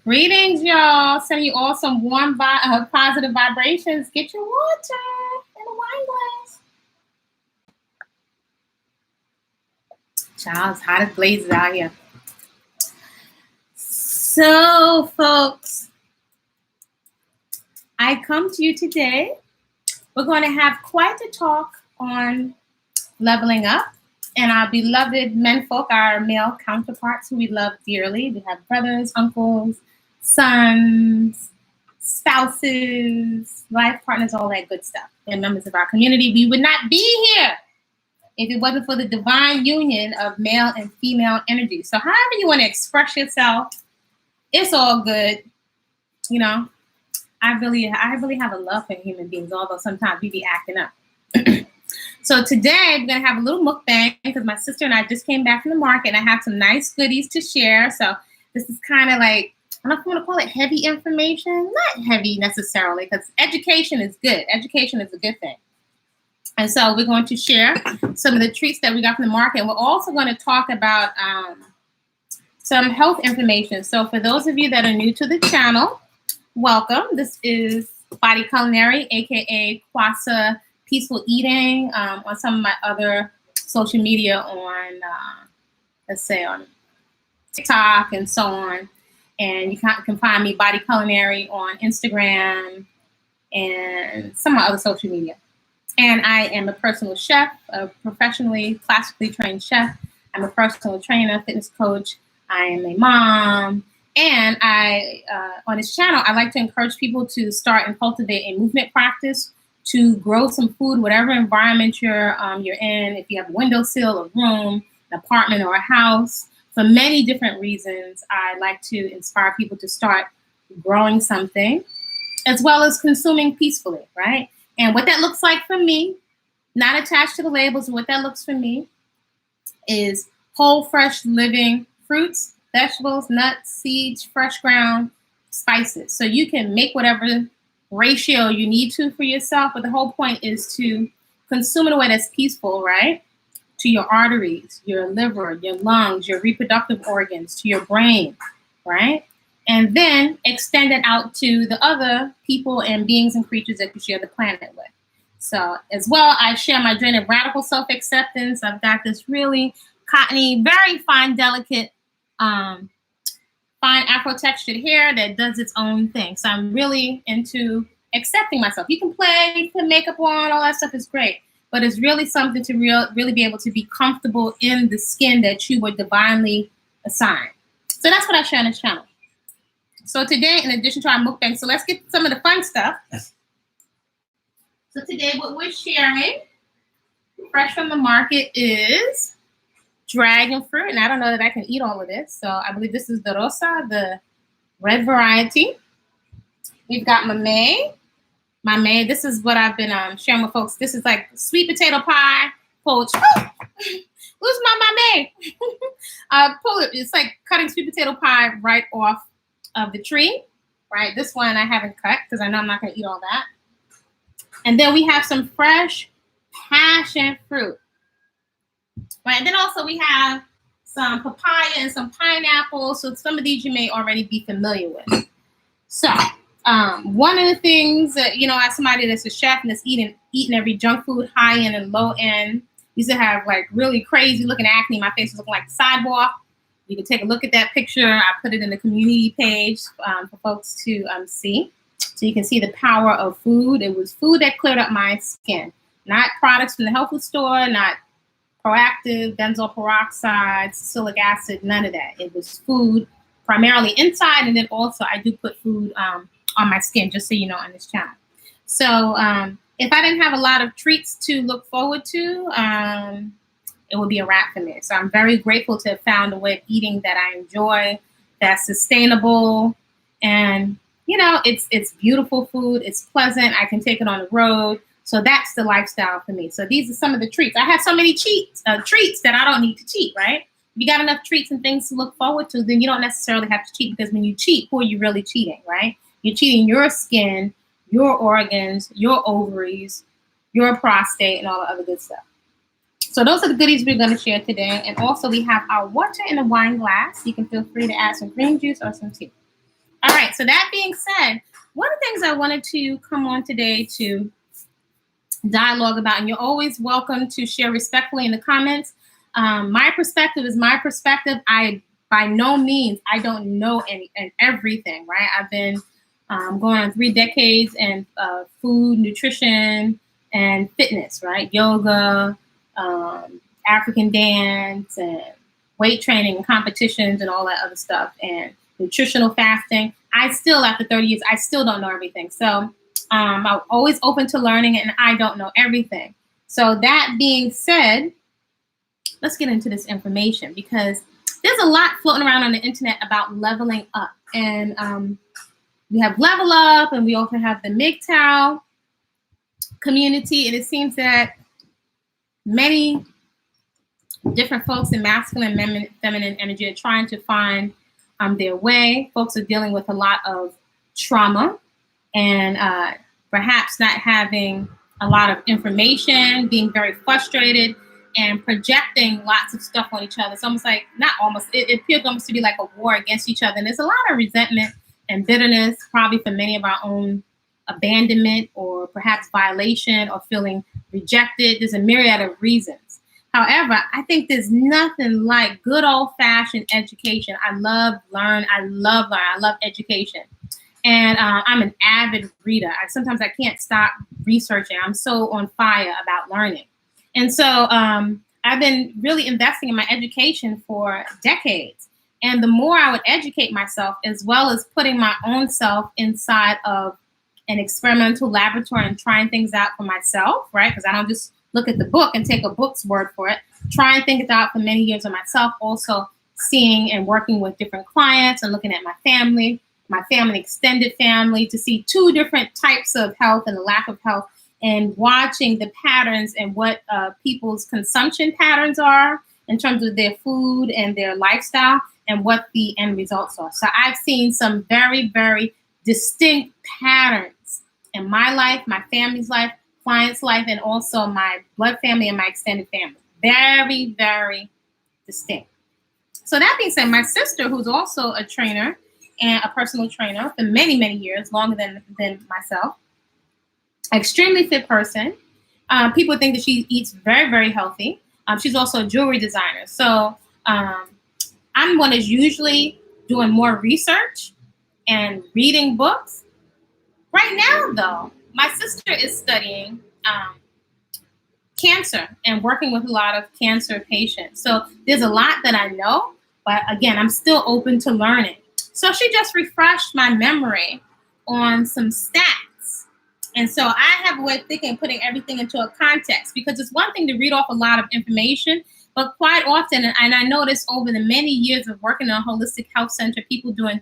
Greetings, y'all. Sending you all some warm, positive vibrations. Get your water in a wine glass. Child, it's hot as blazes out here. So, folks, I come to you today. We're going to have quite a talk on leveling up. And our beloved menfolk, our male counterparts who we love dearly. We have brothers, uncles, sons, spouses, life partners, all that good stuff. They're members of our community. We would not be here if it wasn't for the divine union of male and female energy. So however you want to express yourself, it's all good. You know, I really have a love for human beings, although sometimes we be acting up. So today we're going to have a little mukbang because my sister and I just came back from the market and I have some nice goodies to share. So this is kind of like, I don't know if I want to call it heavy information. Not heavy necessarily, because education is good. Education is a good thing. And so we're going to share some of the treats that we got from the market. And we're also going to talk about some health information. So for those of you that are new to the channel, welcome. This is Body-Culinary, aka Kwasa Peaceful Eating, on some of my other social media on, let's say on TikTok and so on. And you can find me Body-Culinary on Instagram and some of my other social media. And I am a personal chef, a professionally, classically trained chef. I'm a personal trainer, fitness coach. I am a mom. And I, on this channel, I like to encourage people to start and cultivate a movement practice to grow some food, whatever environment you're in. If you have a windowsill, a room, an apartment, or a house, for many different reasons, I like to inspire people to start growing something, as well as consuming peacefully, right? And what that looks like for me, not attached to the labels, what that looks for me is whole, fresh, living fruits, vegetables, nuts, seeds, fresh ground, spices. So you can make whatever ratio you need to for yourself, but the whole point is to consume in a way that's peaceful, right? To your arteries, your liver, your lungs, your reproductive organs, to your brain, right? And then extend it out to the other people and beings and creatures that you share the planet with. So as well, I share my journey of radical self-acceptance. I've got this really cottony, very fine, delicate, fine Afro textured hair that does its own thing. So I'm really into accepting myself. You can play, put makeup on, all that stuff is great. But it's really something to really be able to be comfortable in the skin that you were divinely assigned. So that's what I share on this channel. So today, in addition to our mukbang, so let's get some of the fun stuff. So today what we're sharing, fresh from the market, is dragon fruit, and I don't know that I can eat all of this. So I believe this is the rosa, the red variety. We've got mamey. Mamey, this is what I've been sharing with folks. This is like sweet potato pie poached. Who's my mamey? Pull it. It's like cutting sweet potato pie right off of the tree, right? This one I haven't cut because I know I'm not going to eat all that. And then we have some fresh passion fruit. Right, and then also we have some papaya and some pineapple. So some of these you may already be familiar with. So one of the things that, you know, as somebody that's a chef and that's eating every junk food, high end and low end, used to have like really crazy looking acne. My face was looking like the sidewalk. You can take a look at that picture. I put it in the community page for folks to see. So you can see the power of food. It was food that cleared up my skin, not products from the health food store, not proactive, benzoyl peroxide, salicylic acid, none of that. It was food primarily inside, and then also I do put food on my skin, just so you know, on this channel. So if I didn't have a lot of treats to look forward to, it would be a wrap for me. So I'm very grateful to have found a way of eating that I enjoy, that's sustainable, and you know, it's beautiful food. It's pleasant. I can take it on the road. So that's the lifestyle for me. So these are some of the treats. I have so many treats that I don't need to cheat, right? If you got enough treats and things to look forward to, then you don't necessarily have to cheat, because when you cheat, who are you really cheating, right? You're cheating your skin, your organs, your ovaries, your prostate, and all the other good stuff. So those are the goodies we're going to share today. And also we have our water in a wine glass. You can feel free to add some green juice or some tea. All right. So that being said, one of the things I wanted to come on today to dialogue about, and you're always welcome to share respectfully in the comments. My perspective is my perspective. By no means, I don't know everything, right? I've been going on 3 decades in food, nutrition, and fitness, right? Yoga, African dance, and weight training and competitions and all that other stuff, and nutritional fasting. I still, after 30 years, I still don't know everything. So I'm always open to learning, and I don't know everything. So that being said, let's get into this information, because there's a lot floating around on the internet about leveling up. And we have Level Up, and we also have the MGTOW community. And it seems that many different folks in masculine and feminine energy are trying to find their way. Folks are dealing with a lot of trauma and perhaps not having a lot of information, being very frustrated, and projecting lots of stuff on each other. It's almost like, not almost, it appears almost to be like a war against each other. And there's a lot of resentment and bitterness, probably for many of our own abandonment or perhaps violation or feeling rejected. There's a myriad of reasons. However, I think there's nothing like good old-fashioned education. I love education. And I'm an avid reader. Sometimes I can't stop researching. I'm so on fire about learning. And so I've been really investing in my education for decades. And the more I would educate myself, as well as putting my own self inside of an experimental laboratory and trying things out for myself, right? Because I don't just look at the book and take a book's word for it. Try and think it out for many years of myself. Also seeing and working with different clients and looking at my family extended family, to see 2 different types of health and the lack of health, and watching the patterns and what people's consumption patterns are in terms of their food and their lifestyle, and what the end results are. So I've seen some very, very distinct patterns in my life, my family's life, clients' life, and also my blood family and my extended family. Very, very distinct. So that being said, my sister, who's also a trainer and a personal trainer for many, many years, longer than myself, extremely fit person. People think that she eats very, very healthy. She's also a jewelry designer. So I'm one that's usually doing more research and reading books. Right now, though, my sister is studying cancer and working with a lot of cancer patients. So there's a lot that I know, but again, I'm still open to learning. So she just refreshed my memory on some stats. And so I have a way of thinking, putting everything into a context, because it's one thing to read off a lot of information, but quite often, and I noticed over the many years of working in a holistic health center, people doing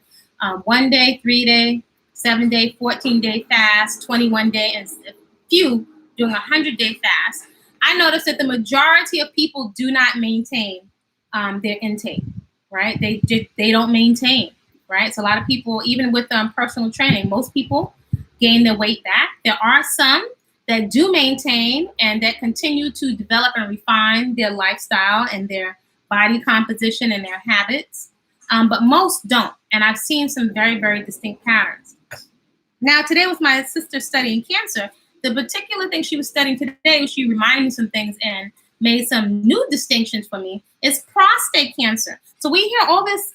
1 day, 3 day, 7 day, 14 day fast, 21 day, and a few doing 100-day fast. I noticed that the majority of people do not maintain their intake, right? They don't maintain, right? So a lot of people, even with personal training, most people gain their weight back. There are some that do maintain and that continue to develop and refine their lifestyle and their body composition and their habits, but most don't. And I've seen some very, very distinct patterns. Now, today with my sister studying cancer, the particular thing she was studying today, which she reminded me some things and made some new distinctions for me, is prostate cancer. So we hear all this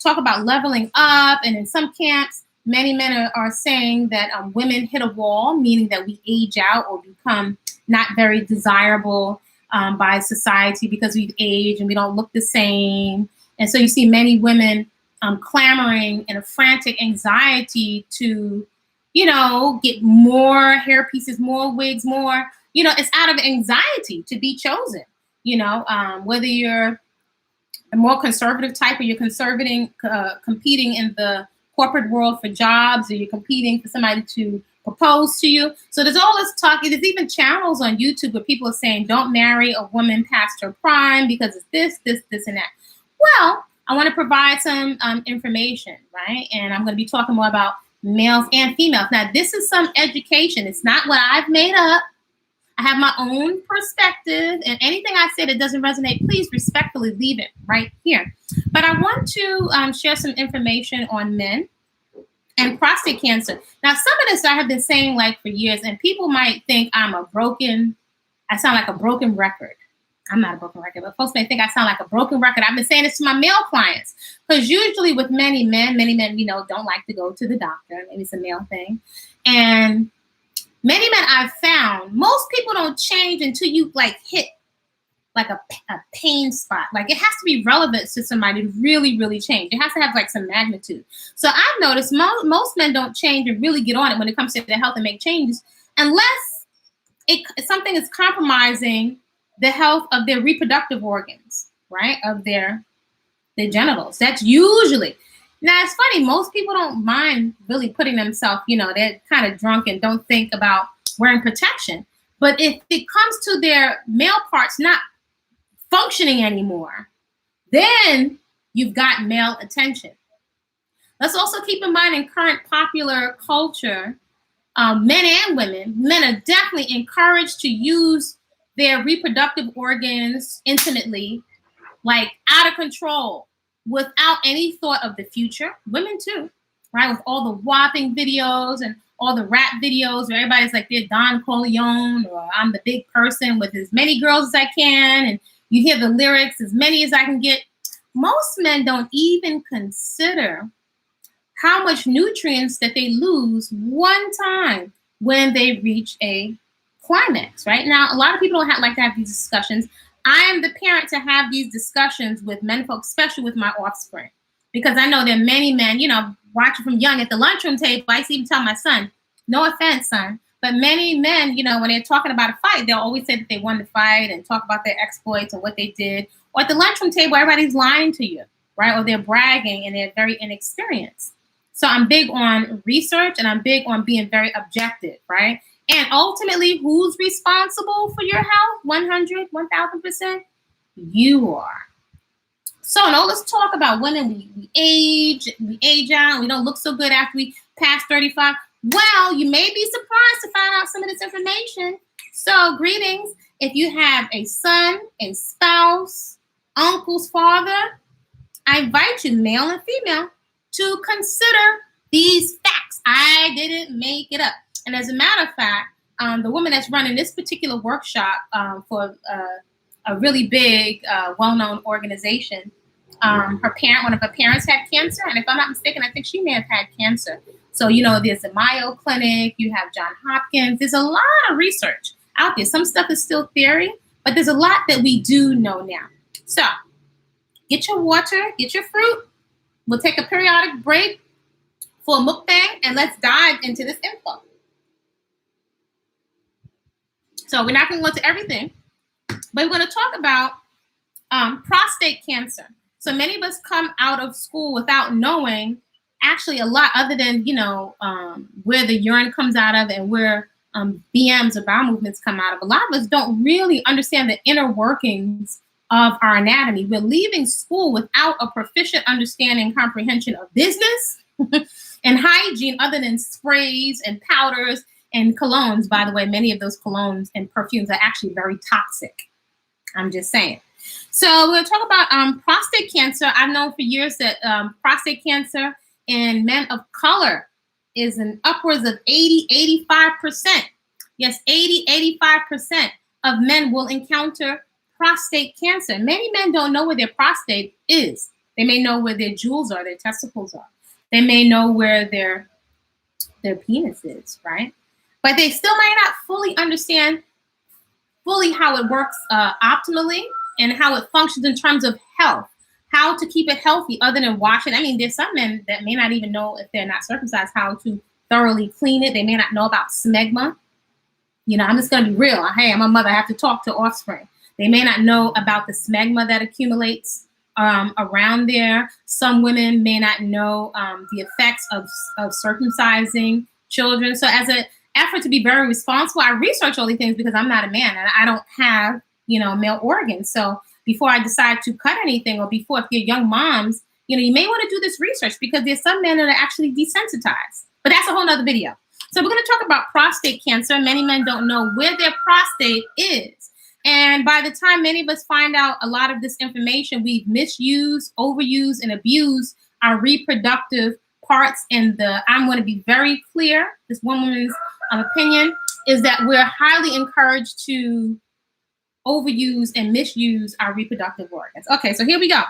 talk about leveling up, and in some camps, many men are saying that women hit a wall, meaning that we age out or become not very desirable by society because we've aged and we don't look the same. And so you see many women clamoring in a frantic anxiety to, get more hair pieces, more wigs, more, it's out of anxiety to be chosen, whether you're a more conservative type or you're competing in the corporate world for jobs, or you're competing for somebody to propose to you. So there's all this talk. There's even channels on YouTube where people are saying, don't marry a woman past her prime because it's this, and that. Well, I want to provide some information, right? And I'm going to be talking more about males and females. Now, this is some education. It's not what I've made up. I have my own perspective, and anything I say that doesn't resonate, please respectfully leave it right here. But I want to share some information on men and prostate cancer. Now, some of this I have been saying like for years, and people might think I sound like a broken record. I'm not a broken record, but folks may think I sound like a broken record. I've been saying this to my male clients because usually with many men, don't like to go to the doctor. Maybe it's a male thing. And many men I've found, most people don't change until you like hit like a pain spot. Like it has to be relevant to somebody to really, really change. It has to have like some magnitude. So I've noticed most men don't change and really get on it when it comes to their health and make changes unless something is compromising the health of their reproductive organs, right? Of their genitals. That's usually. Now it's funny, most people don't mind really putting themselves, they're kind of drunk and don't think about wearing protection. But if it comes to their male parts not functioning anymore, then you've got male attention. Let's also keep in mind in current popular culture, men and women, men are definitely encouraged to use their reproductive organs intimately, like out of control, without any thought of the future. Women too, right? With all the whopping videos and all the rap videos where everybody's like they're Don Corleone or I'm the big person with as many girls as I can, and you hear the lyrics, as many as I can get. Most men don't even consider how much nutrients that they lose one time when they reach a climax, right? Now, a lot of people don't like to have these discussions. I am the parent to have these discussions with men folks, especially with my offspring, because I know there are many men, watching from young at the lunchroom table. I used to even tell my son, no offense, son, but many men, when they're talking about a fight, they'll always say that they won the fight and talk about their exploits and what they did. Or at the lunchroom table, everybody's lying to you, right? Or they're bragging and they're very inexperienced. So I'm big on research and I'm big on being very objective, right? And ultimately, who's responsible for your health? 100, 1000%? You are. So now let's talk about women. We age out. We don't look so good after we pass 35. Well, you may be surprised to find out some of this information. So greetings. If you have a son, a spouse, uncle's father, I invite you, male and female, to consider these facts. I didn't make it up. And as a matter of fact, the woman that's running this particular workshop for a really big, well-known organization, one of her parents had cancer. And if I'm not mistaken, I think she may have had cancer. So, there's the Mayo Clinic, you have Johns Hopkins. There's a lot of research out there. Some stuff is still theory, but there's a lot that we do know now. So get your water, get your fruit. We'll take a periodic break for a mukbang, and let's dive into this info. So we're not going to go into everything, but we're going to talk about prostate cancer. So many of us come out of school without knowing actually a lot other than, where the urine comes out of and where BMs or bowel movements come out of. A lot of us don't really understand the inner workings of our anatomy. We're leaving school without a proficient understanding and comprehension of business and hygiene other than sprays and powders and colognes. By the way, many of those colognes and perfumes are actually very toxic. I'm just saying. So we're going to talk about prostate cancer. I've known for years that prostate cancer in men of color is an upwards of 80, 85%. Yes, 80, 85% of men will encounter prostate cancer. Many men don't know where their prostate is. They may know where their jewels are, their testicles are. They may know where their penis is, right? But they still might not fully understand how it works optimally and how it functions in terms of health, how to keep it healthy other than washing. I mean, there's some men that may not even know, if they're not circumcised, how to thoroughly clean it. They may not know about smegma. I'm just going to be real. Hey, I'm a mother. I have to talk to offspring. They may not know about the smegma that accumulates around there. Some women may not know the effects of circumcising children. So as an effort to be very responsible, I research all these things because I'm not a man and I don't have, male organs. So before I decide to cut anything, or before, if you're young moms, you may want to do this research because there's some men that are actually desensitized. But that's a whole nother video. So we're going to talk about prostate cancer. Many men don't know where their prostate is. And by the time many of us find out a lot of this information, we've misused, overused, and abused our reproductive parts, and I'm going to be very clear. This one woman's opinion is that we're highly encouraged to overuse and misuse our reproductive organs. Okay, so here we go.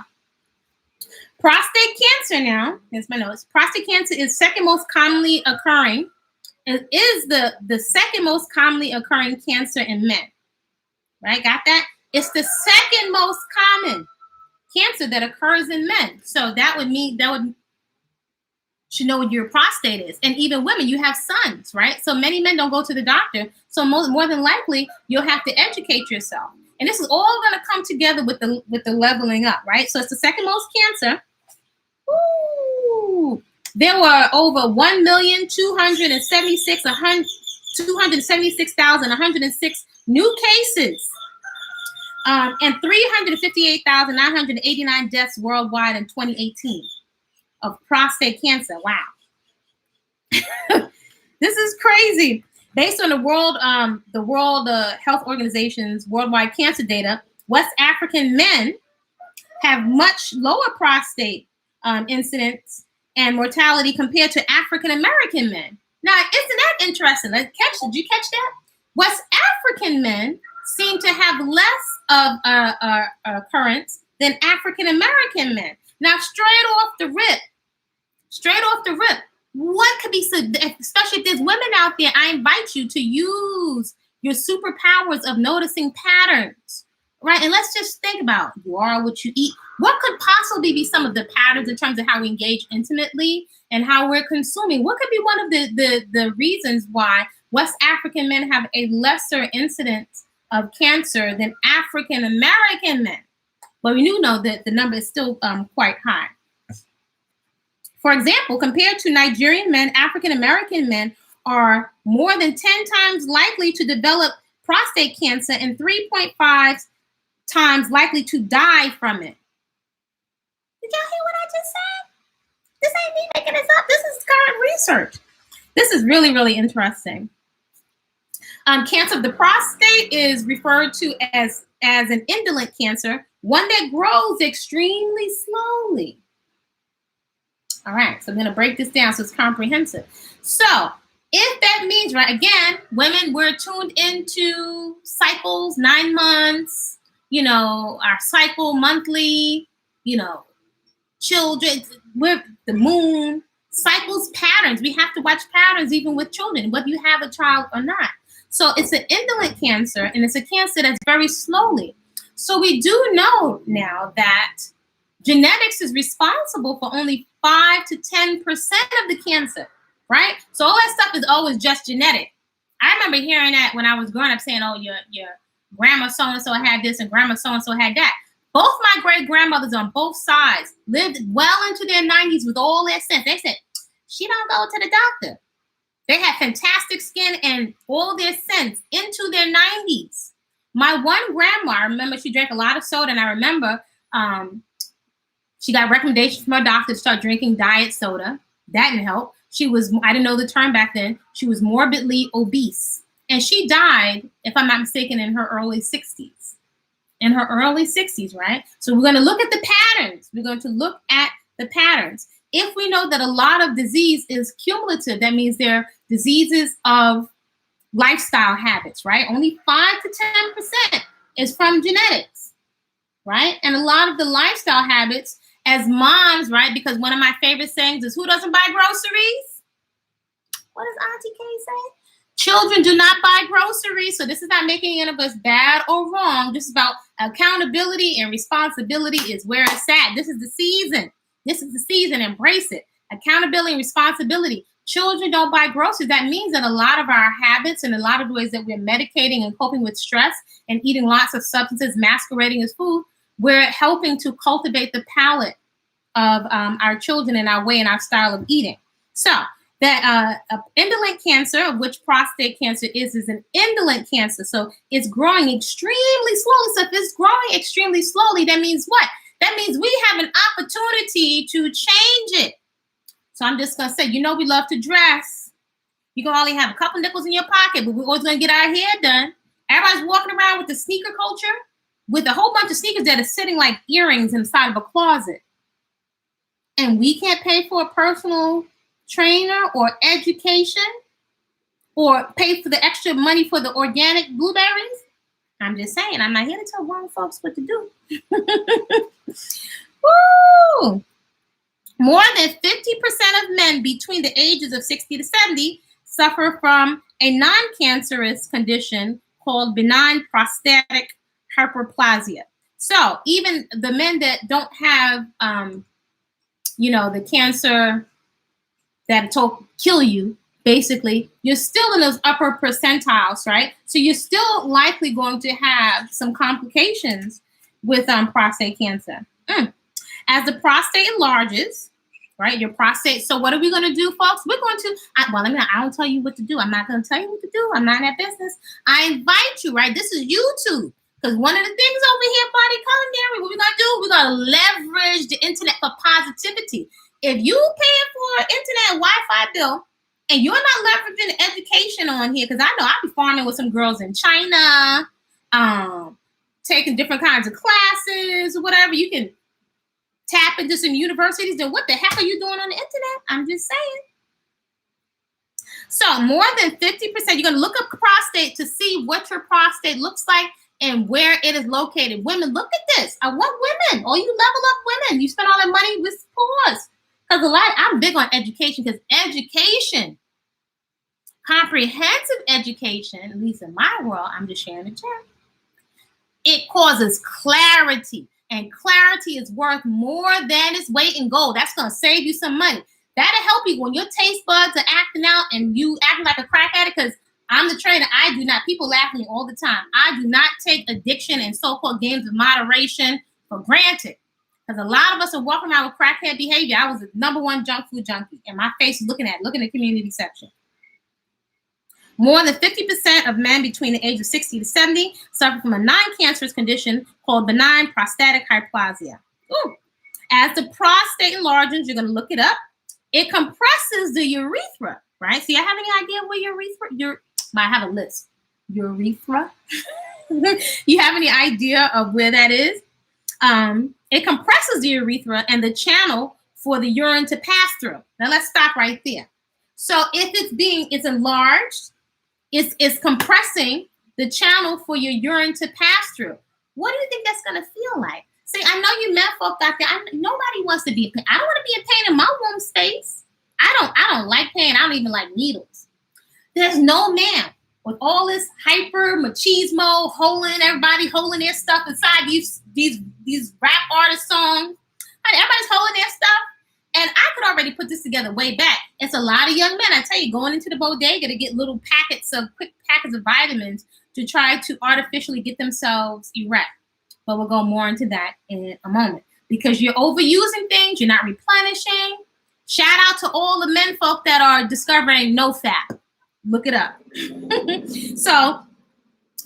Prostate cancer now, here's my notes. Prostate cancer is second most commonly occurring. It is the second most commonly occurring cancer in men. Right, got that? It's the second most common cancer that occurs in men. So that would mean should know what your prostate is. And even women, you have sons, right? So many men don't go to the doctor. So more than likely, you'll have to educate yourself. And this is all going to come together with the leveling up, right? So it's the second most cancer. Ooh. There were over 276,106 new cases and 358,989 deaths worldwide in 2018 of prostate cancer. Wow. This is crazy. Based on the World Health Organization's worldwide cancer data, West African men have much lower prostate incidence and mortality compared to African American men. Now, isn't that interesting? Did you catch that? West African men seem to have less of occurrence than African American men. Now, straight off the rip, what could be, especially if there's women out there, I invite you to use your superpowers of noticing patterns, right? And let's just think about you are what you eat. What could possibly be some of the patterns in terms of how we engage intimately and how we're consuming? What could be one of the reasons why West African men have a lesser incidence of cancer than African American men? But we do know that the number is still quite high. For example, compared to Nigerian men, African American men are more than 10 times likely to develop prostate cancer and 3.5 times likely to die from it. Did y'all hear what I just said? This ain't me making this up. This is current research. This is really, really interesting. Cancer of the prostate is referred to as an indolent cancer, one that grows extremely slowly. All right, so I'm going to break this down so it's comprehensive. So if that means, right, again, women, we're tuned into cycles, 9 months, our cycle monthly, children, with the moon, cycles, patterns. We have to watch patterns even with children, whether you have a child or not. So it's an indolent cancer, and it's a cancer that's very slowly. So we do know now that genetics is responsible for only 5 to 10% of the cancer, right? So all that stuff is always just genetic. I remember hearing that when I was growing up, saying, oh, your grandma so-and-so had this and grandma so-and-so had that. Both my great-grandmothers on both sides lived well into their 90s with all their sense. They said, she don't go to the doctor. They had fantastic skin and all their sense into their 90s. My one grandma, I remember she drank a lot of soda, and I remember she got recommendations from her doctor to start drinking diet soda. That didn't help. I didn't know the term back then. She was morbidly obese. And she died, if I'm not mistaken, in her early 60s. In her early 60s, right? So we're going to look at the patterns. We're going to look at the patterns. If we know that a lot of disease is cumulative, that means they're diseases of lifestyle habits, right? Only 5 to 10% is from genetics, right? And a lot of the lifestyle habits as moms, right? Because one of my favorite sayings is, who doesn't buy groceries? What does Auntie Kay say? Children do not buy groceries. So this is not making any of us bad or wrong. This is about accountability and responsibility is where it's at. This is the season. This is the season. Embrace it. Accountability and responsibility. Children don't buy groceries. That means that a lot of our habits and a lot of ways that we're medicating and coping with stress and eating lots of substances masquerading as food, we're helping to cultivate the palate of our children and our way and our style of eating. So that indolent cancer, of which prostate cancer is an indolent cancer. So it's growing extremely slowly. So if it's growing extremely slowly, that means what? That means we have an opportunity to change it. So I'm just going to say, we love to dress. You can only have a couple nickels in your pocket, but we're always going to get our hair done. Everybody's walking around with the sneaker culture, with a whole bunch of sneakers that are sitting like earrings inside of a closet. And we can't pay for a personal trainer or education or pay for the extra money for the organic blueberries. I'm just saying, I'm not here to tell grown folks what to do. Woo! More than 50% of men between the ages of 60 to 70 suffer from a non-cancerous condition called benign prostatic hyperplasia. So even the men that don't have, the cancer that'll kill you, basically, you're still in those upper percentiles, right? So you're still likely going to have some complications with prostate cancer. As the prostate enlarges, right, your prostate. So what are we going to do, folks? We're going to, I don't tell you what to do. I'm not going to tell you what to do. I'm not in that business. I invite you, right? This is YouTube. Because one of the things over here, Body-Culinary, what we're going to do, we're going to leverage the internet for positivity. If you paying for an internet Wi-Fi bill and you're not leveraging education on here, because I know I'll be farming with some girls in China, taking different kinds of classes or whatever, you can tap into some universities, then what the heck are you doing on the internet? I'm just saying. So more than 50%, you're going to look up prostate to see what your prostate looks like and where it is located. Women, look at this. I want women. All you level up women. You spend all that money with pause. Because I'm big on education, because education, comprehensive education, at least in my world, I'm just sharing the term, it causes clarity. And clarity is worth more than its weight in gold. That's going to save you some money. That'll help you when your taste buds are acting out and you acting like a crack addict, because I'm the trainer. I do not. People laugh at me all the time. I do not take addiction and so-called games of moderation for granted. Because a lot of us are walking around with crackhead behavior. I was the #1 junk food junkie. And my face is look at the community section. More than 50% of men between the age of 60 to 70 suffer from a non-cancerous condition called benign prostatic hyperplasia. Ooh. As the prostate enlarges, you're going to look it up. It compresses the urethra, right? See, I have any idea where I have a list. Urethra? You have any idea of where that is? It compresses the urethra and the channel for the urine to pass through. Now let's stop right there. So if it's enlarged, it's compressing the channel for your urine to pass through. What do you think that's going to feel like? See, I know you men folk out there. Nobody wants to be in pain. I don't want to be in pain in my womb space. I don't like pain. I don't even like needles. There's no man with all this hyper machismo, everybody holding their stuff inside these rap artist songs. Everybody's holding their stuff. And I could already put this together way back. It's a lot of young men, I tell you, going into the bodega to get quick packets of vitamins to try to artificially get themselves erect. But we'll go more into that in a moment. Because you're overusing things, you're not replenishing. Shout out to all the men folk that are discovering no fat. Look it up. So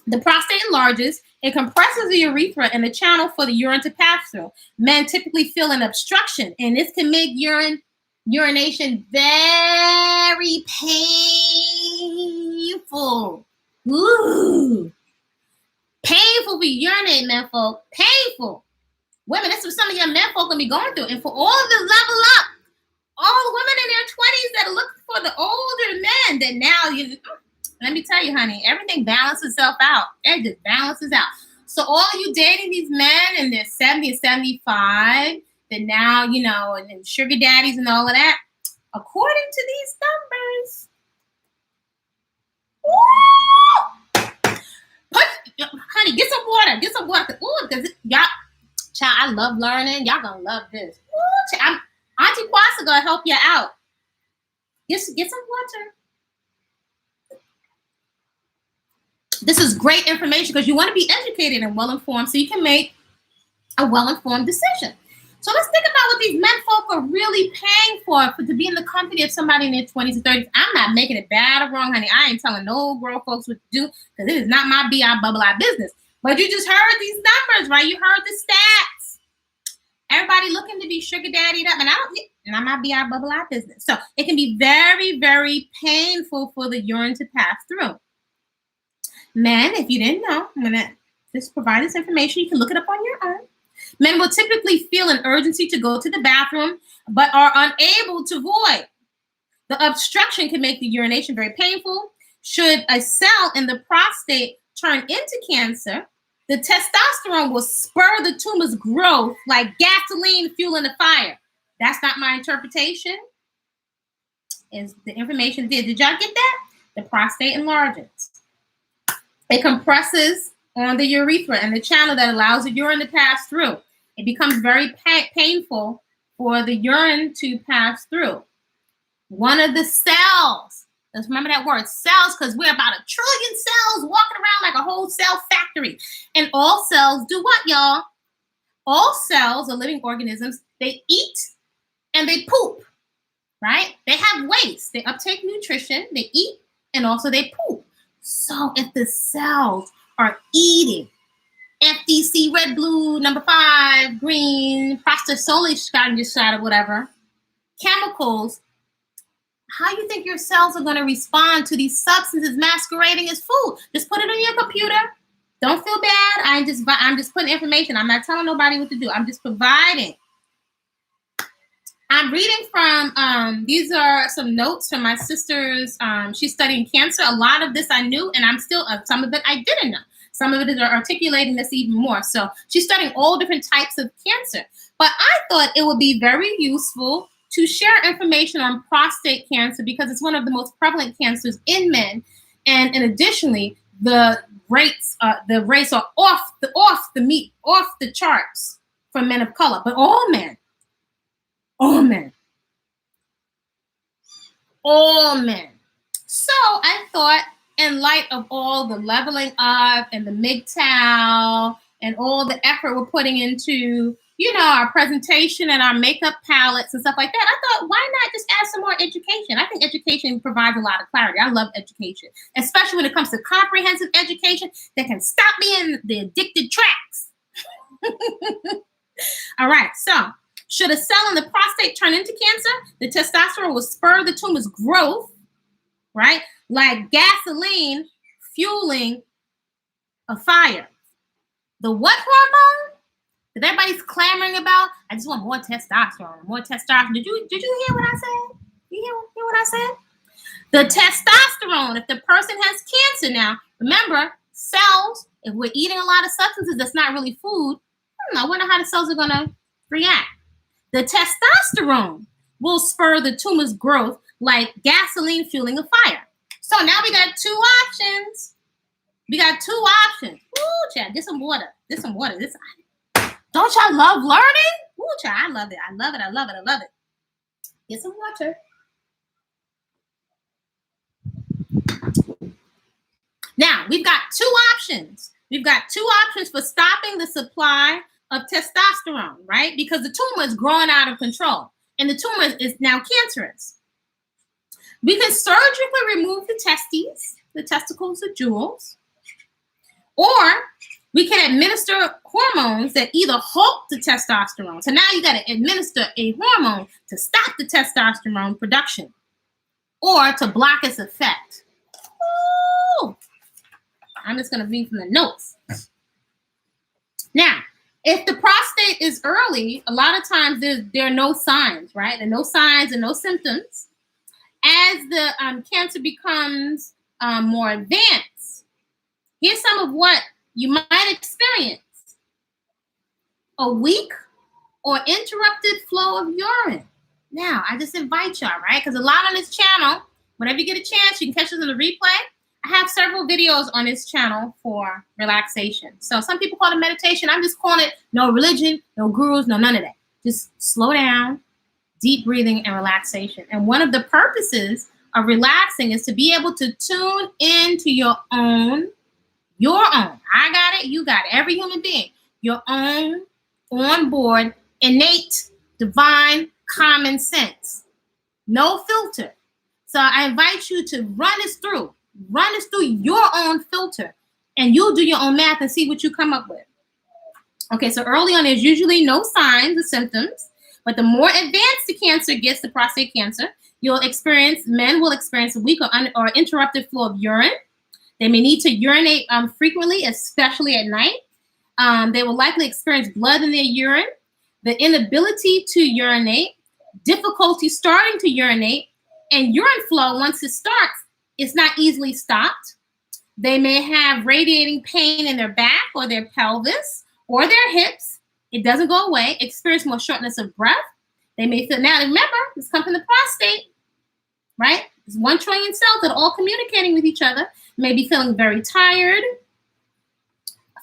the prostate enlarges. It compresses the urethra and the channel for the urine to pass through. Men typically feel an obstruction, and this can make urination very painful. Ooh. Painful to urinate, men folk. Painful. Women, that's what some of your men folk gonna be going through. And for all the level up, all the women in their 20s that are looking for the older men that now let me tell you, honey, everything balances itself out. It just balances out. So all you dating these men in their 70 and 75, that now, and sugar daddies and all of that, according to these numbers, honey, get some water. Ooh, because y'all, child, I love learning. Y'all gonna love this. Ooh, child, Auntie Kwasa gonna help you out. Get some water. This is great information because you want to be educated and well-informed so you can make a well-informed decision. So let's think about what these men folk are really paying for to be in the company of somebody in their 20s and 30s. I'm not making it bad or wrong, honey. I ain't telling no girl folks what to do because it is not my BI bubble eye business. But you just heard these numbers, right? You heard the stats. Everybody looking to be sugar daddied up, and not my BI bubble eye business. So it can be very, very painful for the urine to pass through. Men, if you didn't know, I'm going to just provide this information. You can look it up on your own. Men will typically feel an urgency to go to the bathroom, but are unable to void. The obstruction can make the urination very painful. Should a cell in the prostate turn into cancer, the testosterone will spur the tumor's growth like gasoline fueling the fire. That's not my interpretation. Is the information there? Did y'all get that? The prostate enlarges. It compresses on the urethra and the channel that allows the urine to pass through. It becomes very painful for the urine to pass through. One of the cells, let's remember that word, cells, because we're about 1 trillion cells walking around like a whole cell factory. And all cells do what, y'all? All cells are living organisms. They eat and they poop, right? They have waste. They uptake nutrition, they eat, and also they poop. So if the cells are eating FDC, red, blue, number 5, green, prostasolishot, whatever, chemicals, how do you think your cells are going to respond to these substances masquerading as food? Just put it on your computer. Don't feel bad. I'm just putting information. I'm not telling nobody what to do. I'm just providing. I'm reading from, these are some notes from my sister's, she's studying cancer. A lot of this I knew, and I'm still, some of it I didn't know. Some of it is articulating this even more. So she's studying all different types of cancer. But I thought it would be very useful to share information on prostate cancer because it's one of the most prevalent cancers in men. And additionally, the rates are off the charts for men of color, but all men. So I thought, in light of all the leveling up and the MGTOW and all the effort we're putting into, our presentation and our makeup palettes and stuff like that, I thought, why not just add some more education? I think education provides a lot of clarity. I love education, especially when it comes to comprehensive education that can stop me in the addicted tracks. All right, so should a cell in the prostate turn into cancer, the testosterone will spur the tumor's growth, right? Like gasoline fueling a fire. The what hormone that everybody's clamoring about? I just want more testosterone, more testosterone. Did you hear what I said? You hear what I said? The testosterone, if the person has cancer now, remember, cells, if we're eating a lot of substances that's not really food, I wonder how the cells are going to react. The testosterone will spur the tumor's growth like gasoline fueling a fire. So now we got 2 options. Ooh, child, get some water. Don't y'all love learning? Ooh, child, I love it. Get some water. Now, we've got 2 options. We've got 2 options for stopping the supply of testosterone, right? Because the tumor is growing out of control and the tumor is now cancerous. We can surgically remove the testicles, the jewels, or we can administer hormones that either halt the testosterone. So now you got to administer a hormone to stop the testosterone production or to block its effect. Ooh. I'm just going to read from the notes. Now, if the prostate is early, a lot of times there are no signs, right? There are no signs and no symptoms. As the cancer becomes more advanced, here's some of what you might experience. A weak or interrupted flow of urine. Now, I just invite y'all, right? Because a lot on this channel, whenever you get a chance, you can catch us in the replay. I have several videos on this channel for relaxation. So some people call it meditation. I'm just calling it no religion, no gurus, no none of that. Just slow down, deep breathing, and relaxation. And one of the purposes of relaxing is to be able to tune into your own, I got it, you got it, every human being, your own onboard, innate, divine, common sense. No filter. So I invite you to run this through your own filter, and you'll do your own math and see what you come up with. Okay, so early on, there's usually no signs or symptoms, but the more advanced the cancer gets, the prostate cancer, men will experience a weak or interrupted flow of urine. They may need to urinate frequently, especially at night. They will likely experience blood in their urine, the inability to urinate, difficulty starting to urinate, And urine flow, once it starts, it's not easily stopped. They may have radiating pain in their back or their pelvis or their hips. It doesn't go away. Experience more shortness of breath. They may feel, now remember, this comes from the prostate, right? It's 1 trillion cells that are all communicating with each other. May be feeling very tired,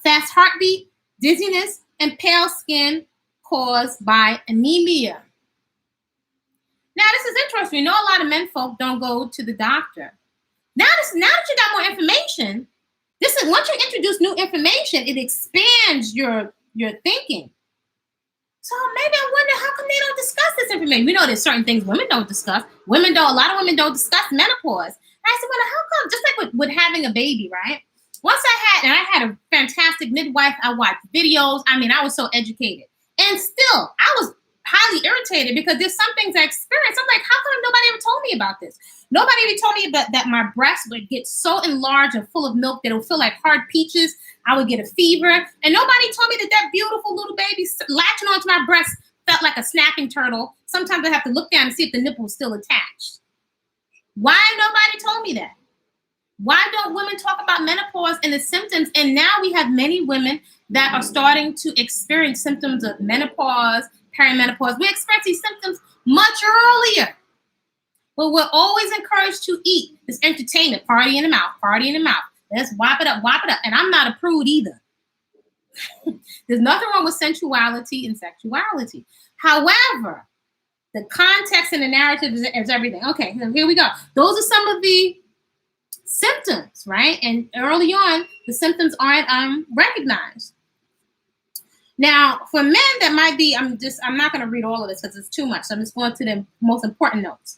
fast heartbeat, dizziness, and pale skin caused by anemia. Now, this is interesting. We know a lot of men folk don't go to the doctor. Now that you got more information, once you introduce new information, it expands your thinking. So maybe I wonder, how come they don't discuss this information? We know there's certain things women don't discuss. A lot of women don't discuss menopause. And I said, well, how come? Just like with having a baby, right? Once I had a fantastic midwife. I watched videos. I mean, I was so educated. And still, I was highly irritated because there's some things I experienced. I'm like, how come nobody ever told me about this? Nobody ever told me that my breasts would get so enlarged and full of milk that it would feel like hard peaches. I would get a fever. And nobody told me that beautiful little baby latching onto my breast felt like a snapping turtle. Sometimes I have to look down and see if the nipple is still attached. Why nobody told me that? Why don't women talk about menopause and the symptoms? And now we have many women that are starting to experience symptoms of menopause, perimenopause. We experience these symptoms much earlier. But we're always encouraged to eat. This entertainment, party in the mouth, party in the mouth. Let's whop it up, whop it up. And I'm not a prude either. There's nothing wrong with sensuality and sexuality. However, the context and the narrative is everything. Okay, so here we go. Those are some of the symptoms, right? And early on, the symptoms aren't recognized. Now, for men, that might be, I'm not going to read all of this because it's too much. So I'm just going to the most important notes.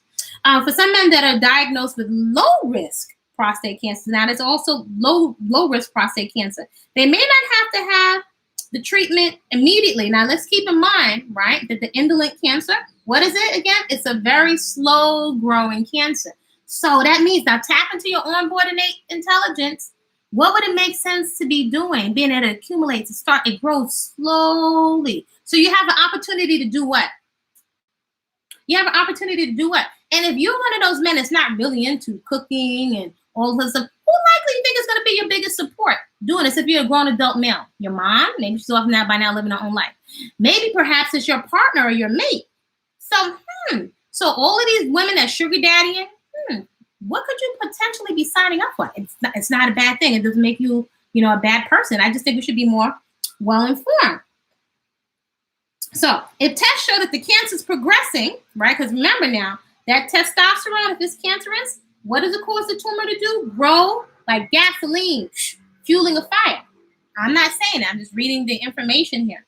For some men that are diagnosed with low-risk prostate cancer, now there's also low-risk prostate cancer. They may not have to have the treatment immediately. Now, let's keep in mind, right, that the indolent cancer, what is it again? It's a very slow-growing cancer. So that means, now tap into your onboard innate intelligence. What would it make sense to be doing? Being able to accumulate, it grows slowly. So you have an opportunity to do what? You have an opportunity to do what? And if you're one of those men that's not really into cooking and all this stuff, who likely you think is going to be your biggest support doing this if you're a grown adult male? Your mom? Maybe she's off now by now living her own life. Maybe perhaps it's your partner or your mate. So all of these women that sugar daddying, what could you potentially be signing up for? It's not a bad thing. It doesn't make you, a bad person. I just think we should be more well-informed. So if tests show that the cancer is progressing, right? Because remember now, that testosterone, if it's cancerous, what does it cause the tumor to do? Grow like gasoline, fueling a fire. I'm not saying that. I'm just reading the information here.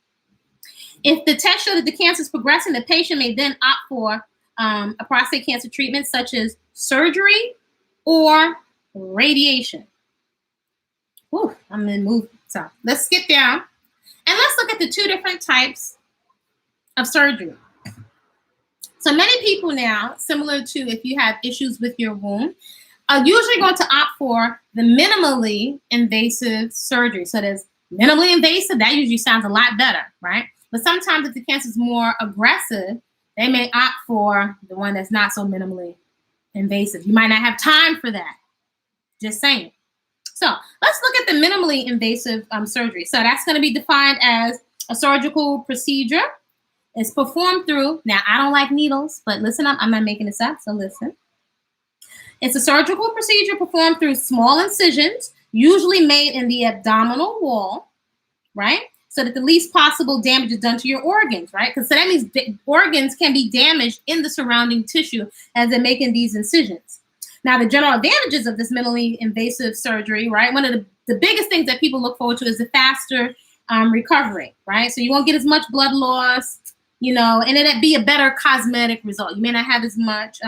If the test show that the cancer is progressing, the patient may then opt for a prostate cancer treatment such as surgery or radiation. I'm going to move. So let's skip down and let's look at the 2 different types of surgery. So many people now, similar to if you have issues with your womb, are usually going to opt for the minimally invasive surgery. So there's minimally invasive. That usually sounds a lot better, right? But sometimes if the cancer is more aggressive, they may opt for the one that's not so minimally invasive. You might not have time for that. Just saying. So let's look at the minimally invasive surgery. So that's going to be defined as a surgical procedure. It's performed through, now I don't like needles, but listen up, I'm not making this up, so listen. It's a surgical procedure performed through small incisions, usually made in the abdominal wall, right? So that the least possible damage is done to your organs, right? Because so that means organs can be damaged in the surrounding tissue as they're making these incisions. Now, the general advantages of this minimally invasive surgery, right? One of the biggest things that people look forward to is the faster recovery, right? So you won't get as much blood loss, and it'd be a better cosmetic result. You may not have as much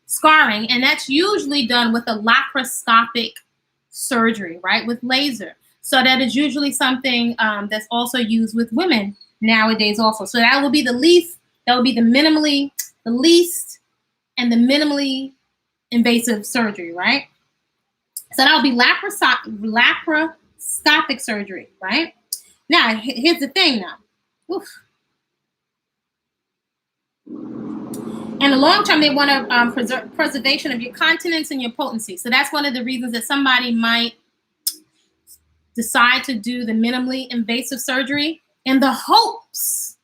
scarring, and that's usually done with a laparoscopic surgery, right? With laser. So that is usually something that's also used with women nowadays also. So that will be the least, that will be the least and the minimally invasive surgery, right? So that will be laparoscopic surgery, right? Now, here's the thing now. In the long term, they want to preservation of your continence and your potency. So that's one of the reasons that somebody might decide to do the minimally invasive surgery in the hopes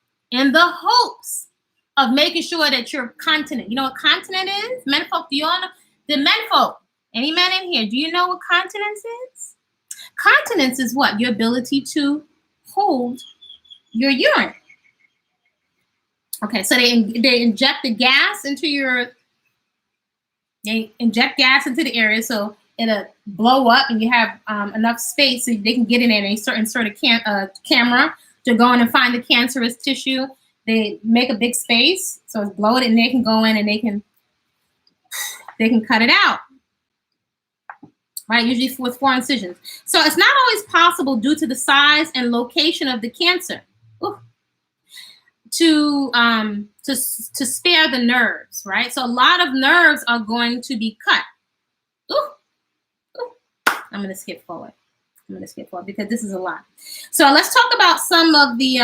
of making sure that you're continent. You know what continent is? Menfolk, do you all know? The menfolk, any men in here, do you know what continence is? Continence is what? Your ability to hold your urine. Okay, so they inject the gas into they inject gas into the area so it'll blow up and you have enough space so they can get in there and insert a camera to go in and find the cancerous tissue. They make a big space so it's bloated and they can go in and they can cut it out. Right, usually with 4 incisions. So it's not always possible due to the size and location of the cancer. To spare the nerves, right? So a lot of nerves are going to be cut. I'm going to skip forward. Because this is a lot. So let's talk about some of the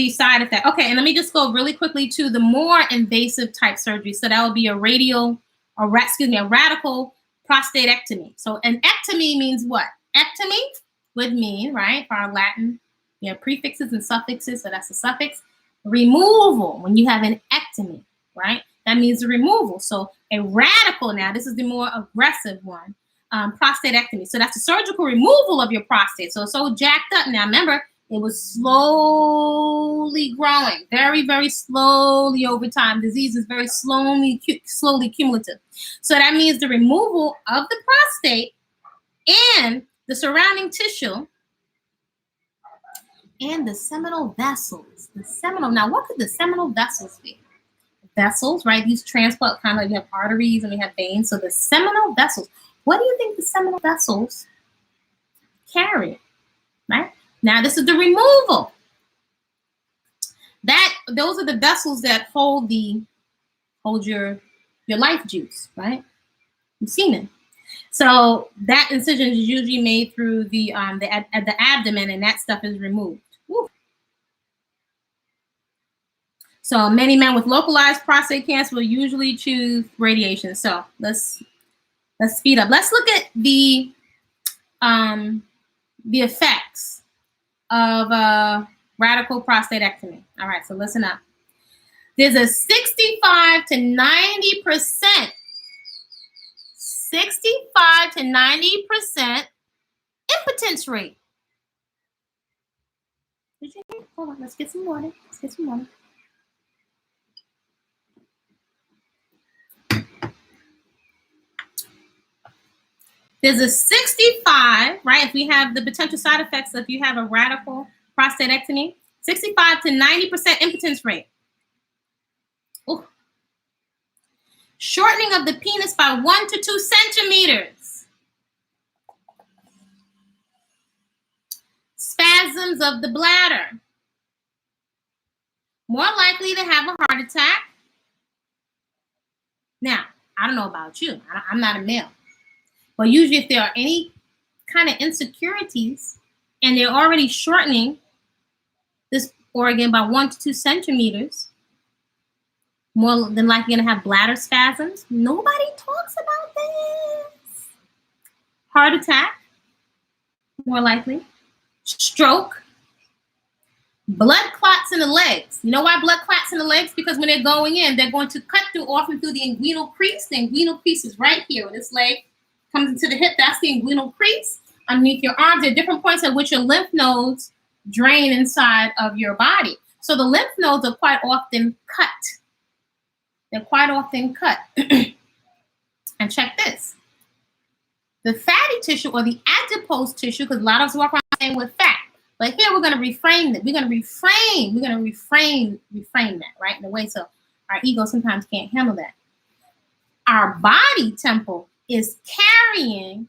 side effects. Okay, and let me just go really quickly to the more invasive type surgery. So that would be a radical prostatectomy. So an ectomy means what? Ectomy would mean, right, for our Latin, you have prefixes and suffixes, so that's the suffix. Removal, when you have an ectomy, right? That means the removal. So a radical, now this is the more aggressive one, prostatectomy. So that's the surgical removal of your prostate. So it's so jacked up. Now remember, it was slowly growing, very, very slowly over time. Disease is very slowly cumulative. So that means the removal of the prostate and the surrounding tissue and the seminal vessels. Now, what could the seminal vessels be? Vessels, right? These transport kind of, you have arteries and we have veins. So the seminal vessels. What do you think the seminal vessels carry? Right? Now, this is the removal. Those are the vessels that hold your life juice, right? Your semen. So that incision is usually made through the abdomen, and that stuff is removed. Woo. So many men with localized prostate cancer will usually choose radiation. So let's speed up. Let's look at the effects of radical prostatectomy. All right, so listen up. There's a 65 to 90%. 65 to 90% impotence rate. Did you hear? Hold on, let's get some water. There's a 65, right? If we have the potential side effects, if you have a radical prostatectomy, 65 to 90% impotence rate. Ooh. Shortening of the penis by 1 to 2 centimeters. Spasms of the bladder. More likely to have a heart attack. Now, I don't know about you. I'm not a male. But usually if there are any kind of insecurities and they're already shortening this organ by 1 to 2 centimeters, more than likely going to have bladder spasms. Nobody talks about this. Heart attack, more likely. Stroke. Blood clots in the legs. You know why blood clots in the legs? Because when they're going in, they're going to cut often through the inguinal crease. The inguinal crease is right here. When this leg comes into the hip, that's the inguinal crease. Underneath your arms, there are different points at which your lymph nodes drain inside of your body. So the lymph nodes are quite often cut. They're quite often cut. And check this. The fatty tissue or the adipose tissue, because a lot of us walk around saying we're fat. But here we're going to reframe it. We're going to reframe that, right? In a way so our ego sometimes can't handle that. Our body temple is carrying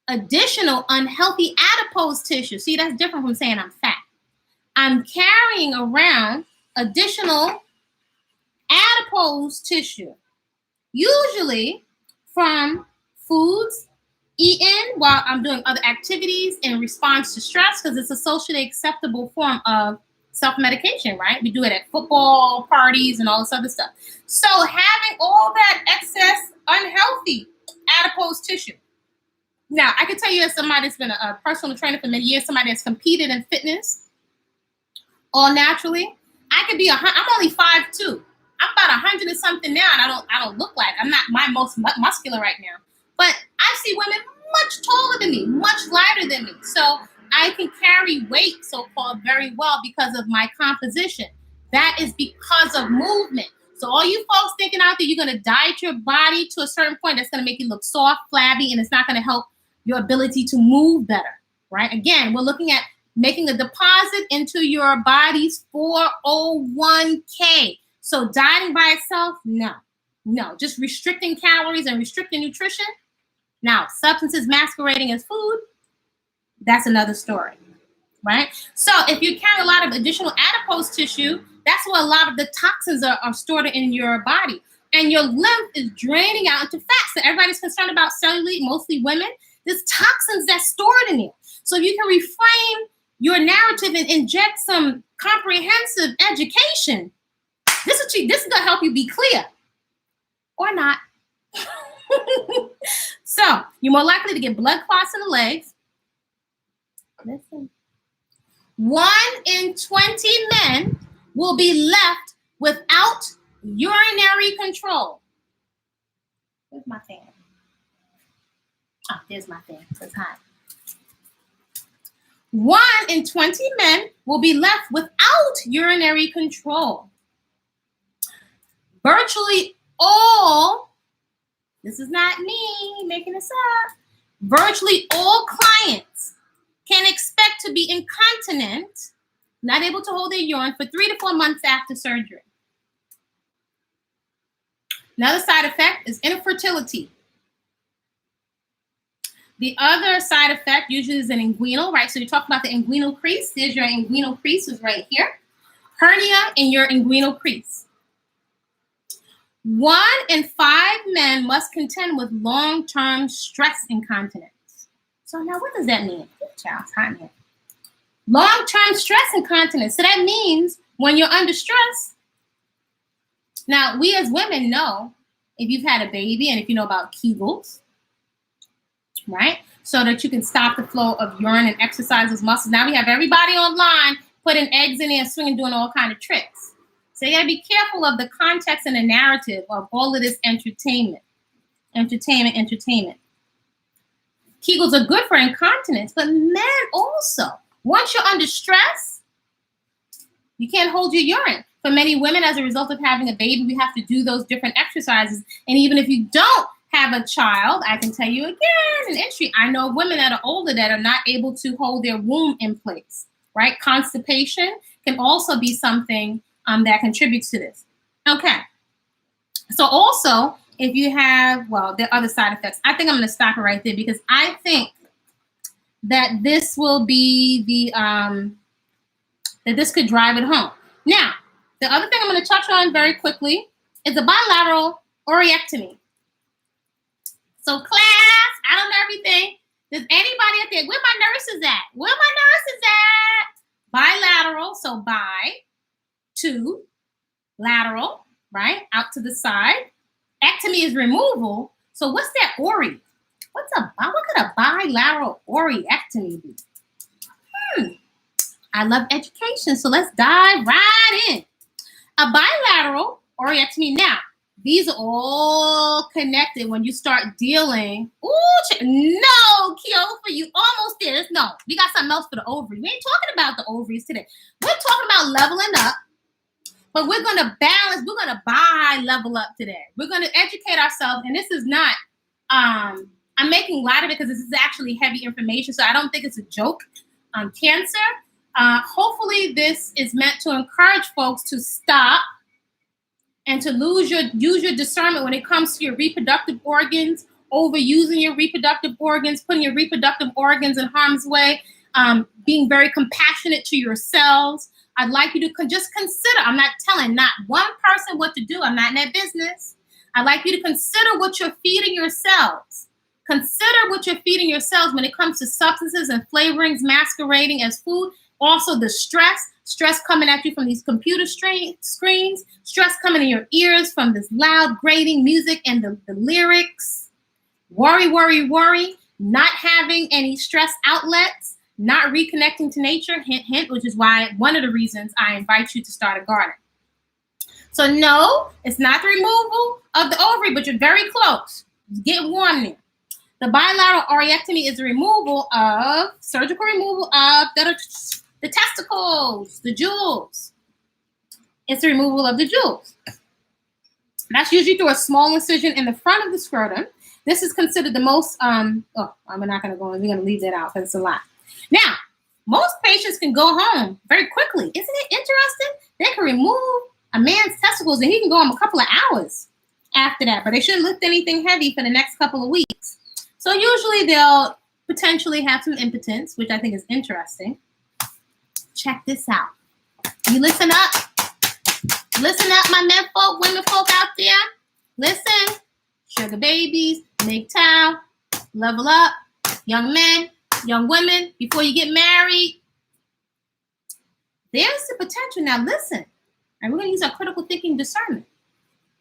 additional unhealthy adipose tissue. See, that's different from saying I'm fat. I'm carrying around additional adipose tissue, usually from foods eaten while I'm doing other activities in response to stress, because it's a socially acceptable form of self-medication, right? We do it at football parties and all this other stuff. So having all that excess unhealthy adipose tissue. Now, I can tell you as somebody that's been a personal trainer for many years, somebody that's competed in fitness all naturally, I could be I'm only 5'2". I'm about 100 and something now, and I don't look like I'm not my most muscular right now. But I see women much taller than me, much lighter than me. So I can carry weight, so-called, very well because of my composition. That is because of movement. So all you folks thinking out there, you're going to diet your body to a certain point, that's going to make you look soft, flabby, and it's not going to help your ability to move better, right? Again, we're looking at making a deposit into your body's 401k. So dieting by itself, no. Just restricting calories and restricting nutrition. Now, substances masquerading as food, that's another story, right? So if you carry a lot of additional adipose tissue, that's where a lot of the toxins are stored in your body. And your lymph is draining out into fat. So everybody's concerned about cellulite, mostly women. There's toxins that's stored in you. So if you can reframe your narrative and inject some comprehensive education, this is going to help you be clear. Or not. So you're more likely to get blood clots in the legs. Listen. 1 in 20 men will be left without urinary control. Where's my fan? Oh, there's my fan. It's hot. 1 in 20 men will be left without urinary control. Virtually all, this is not me making this up, virtually all clients can expect to be incontinent, not able to hold their urine for 3 to 4 months after surgery. Another side effect is infertility. The other side effect usually is an inguinal, right? So you talk about the inguinal crease. There's your inguinal crease is right here. Hernia in your inguinal crease. 1 in 5 men must contend with long-term stress incontinence. So now what does that mean? Child's hot here. Long-term stress incontinence. So that means when you're under stress. Now, we as women know if you've had a baby and if you know about Kegels, right? So that you can stop the flow of urine and exercise those muscles. Now we have everybody online putting eggs in there and swinging, doing all kind of tricks. So you gotta be careful of the context and the narrative of all of this entertainment. Entertainment. Kegels are good for incontinence, but men also. Once you're under stress, you can't hold your urine. For many women, as a result of having a baby, we have to do those different exercises. And even if you don't have a child, I can tell you again, in entry, I know women that are older that are not able to hold their womb in place, right? Constipation can also be something that contributes to this. Okay. So also, if you have, well, there are other side effects. I think I'm going to stop it right there because I think that this will be the, that this could drive it home. Now, the other thing I'm going to touch on very quickly is the bilateral oreectomy. So class, I don't know everything. Does anybody out there, where my nurses at? Where my nurses at? Bilateral, so bi, to, lateral, right? Out to the side. Ectomy is removal. So what's that ori? What could a bilateral oreectomy be? I love education, so let's dive right in. A bilateral oreectomy. Now, these are all connected when you start dealing. Ooh, no, Keofa, you almost there. No, we got something else for the ovaries. We ain't talking about the ovaries today. We're talking about leveling up, but we're going to balance. We're going to bi-level up today. We're going to educate ourselves, and this is not, I'm making light of it because this is actually heavy information, so I don't think it's a joke. Cancer. Hopefully this is meant to encourage folks to stop and to use your discernment when it comes to your reproductive organs, overusing your reproductive organs, putting your reproductive organs in harm's way, being very compassionate to yourselves. I'd like you to just consider, I'm not telling not one person what to do. I'm not in that business. I'd like you to consider what you're feeding yourselves. Consider what you're feeding yourselves when it comes to substances and flavorings masquerading as food. Also the stress coming at you from these computer screens, stress coming in your ears from this loud grating music and the lyrics. Worry, not having any stress outlets, not reconnecting to nature, hint, which is why one of the reasons I invite you to start a garden. So no, it's not the removal of the ovary, but you're very close. Get warm there. The bilateral oreectomy is the surgical removal of the testicles, the jewels. It's the removal of the jewels. That's usually through a small incision in the front of the scrotum. This is considered the most, I'm not going to go in. We're going to leave that out because it's a lot. Now, most patients can go home very quickly. Isn't it interesting? They can remove a man's testicles and he can go home a couple of hours after that, but they shouldn't lift anything heavy for the next couple of weeks. So usually they'll potentially have some impotence, which I think is interesting. Check this out. You listen up. Listen up, my men folk, women folk out there. Listen. Sugar babies, MGTOW, level up, young men, young women, before you get married. There's the potential. Now listen. And we're going to use our critical thinking discernment.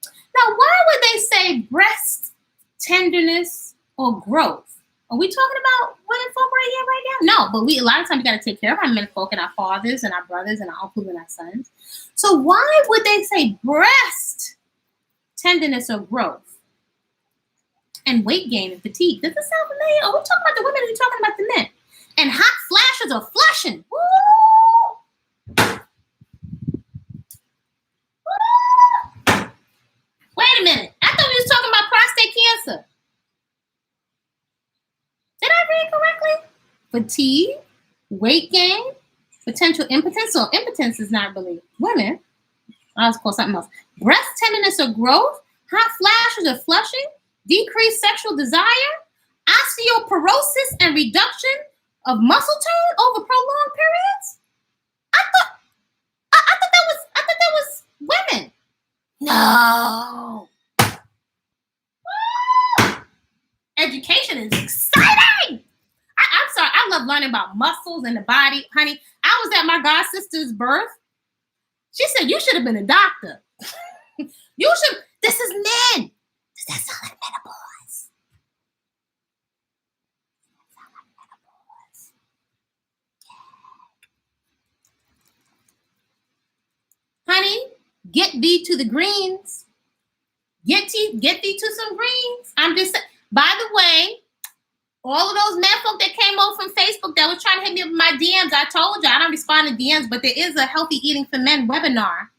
Now, why would they say breast tenderness or growth? Are we talking about women folk right here, right now? No, but a lot of times we got to take care of our men folk and our fathers and our brothers and our uncles and our sons. So why would they say breast tenderness or growth and weight gain and fatigue? Does this sound familiar? Are we talking about the women or are we talking about the men? And hot flashes or flushing. Woo! Wait a minute. I thought we was talking about prostate cancer. Did I read correctly? Fatigue, weight gain, potential impotence. So impotence is not really women. I was called something else. Breast tenderness or growth, hot flashes or flushing, decreased sexual desire, osteoporosis and reduction of muscle tone over prolonged periods. I thought that was women. No. Education is exciting. I'm sorry. I love learning about muscles and the body. Honey, I was at my god sister's birth. She said, you should have been a doctor. This is men. Does that sound like menopause? Honey, get thee to the greens. Get thee to some greens. I'm just saying. By the way, all of those men folk that came over from Facebook that was trying to hit me with my DMs, I told you I don't respond to DMs, but there is a Healthy Eating for Men webinar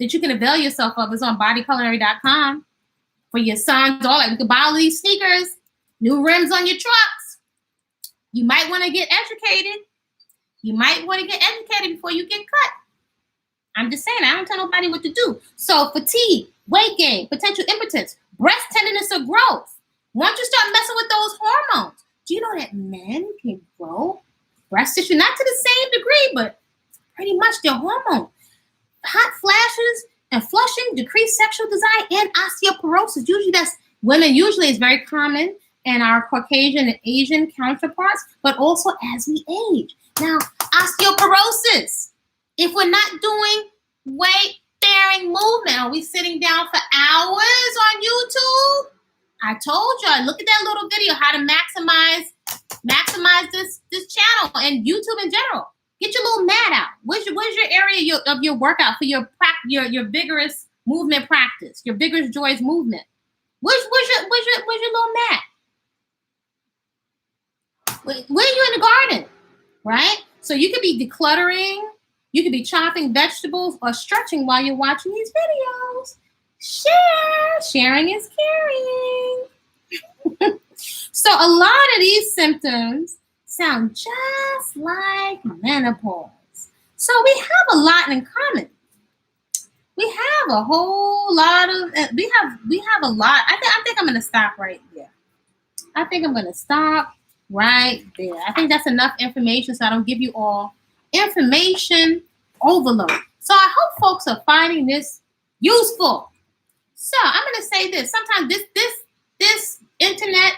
that you can avail yourself of. It's on Body-Culinary.com for your sons. All that. You can buy all these sneakers, new rims on your trucks. You might want to get educated. You might want to get educated before you get cut. I'm just saying, I don't tell nobody what to do. So fatigue, weight gain, potential impotence, breast tenderness or growth. Once you start messing with those hormones, do you know that men can grow breast tissue? Not to the same degree, but pretty much their hormone. Hot flashes and flushing, decreased sexual desire, and osteoporosis. Usually that's women. Usually it's very common in our Caucasian and Asian counterparts, but also as we age. Now, osteoporosis. If we're not doing weight-bearing movement, are we sitting down for hours on YouTube? I told y'all, look at that little video, how to maximize this channel and YouTube in general. Get your little mat out. Where's your area of your workout for your vigorous movement practice, your vigorous joys movement? Where's your little mat? Where are you in the garden, right? So you could be decluttering, you could be chopping vegetables or stretching while you're watching these videos. Sharing is caring. So a lot of these symptoms sound just like menopause. So we have a lot in common. We have a whole lot of, we have a lot. I think I'm going to stop right there. I think that's enough information so I don't give you all information overload. So I hope folks are finding this useful. So I'm going to say this. Sometimes this internet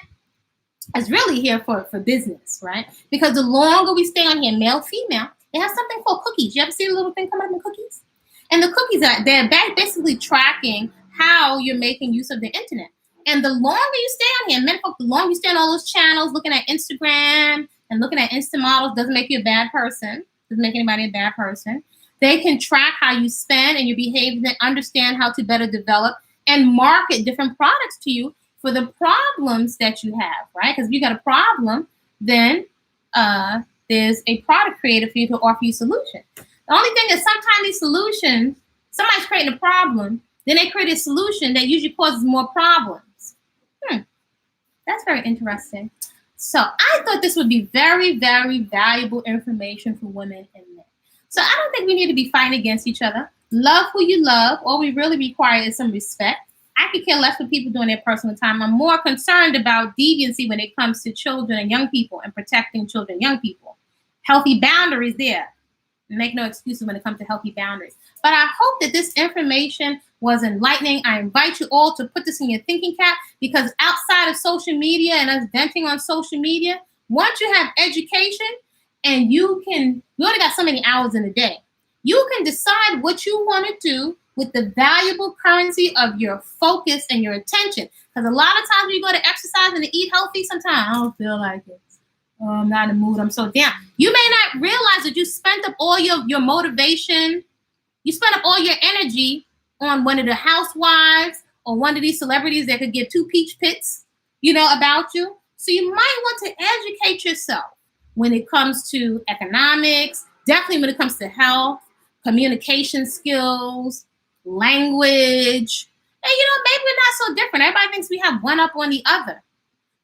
is really here for business, right? Because the longer we stay on here, male, female, They have something called cookies. You ever see a little thing come up in cookies? And the cookies, they're basically tracking how you're making use of the internet. And the longer you stay on here, men folk, the longer you stay on all those channels, looking at Instagram and looking at Insta models, doesn't make you a bad person. Doesn't make anybody a bad person. They can track how you spend and your behavior and understand how to better develop and market different products to you for the problems that you have, right? Because if you got a problem, then there's a product created for you to offer you a solution. The only thing is sometimes these solutions, somebody's creating a problem, then they create a solution that usually causes more problems. That's very interesting. So I thought this would be very, very valuable information for women and men. So I don't think we need to be fighting against each other. Love who you love. All we really require is some respect. I could care less what people do in their personal time. I'm more concerned about deviancy when it comes to children and young people and protecting children and young people. Healthy boundaries there. Make no excuses when it comes to healthy boundaries. But I hope that this information was enlightening. I invite you all to put this in your thinking cap, because outside of social media and us venting on social media, once you have education and you only got so many hours in a day, you can decide what you want to do with the valuable currency of your focus and your attention. Because a lot of times when you go to exercise and to eat healthy, sometimes I don't feel like it. Oh, I'm not in the mood. I'm so down. You may not realize that you spent up all your motivation. You spent up all your energy on one of the housewives or one of these celebrities that could give 2 peach pits, about you. So you might want to educate yourself when it comes to economics, definitely when it comes to health, communication skills, language. And, maybe we're not so different. Everybody thinks we have one up on the other.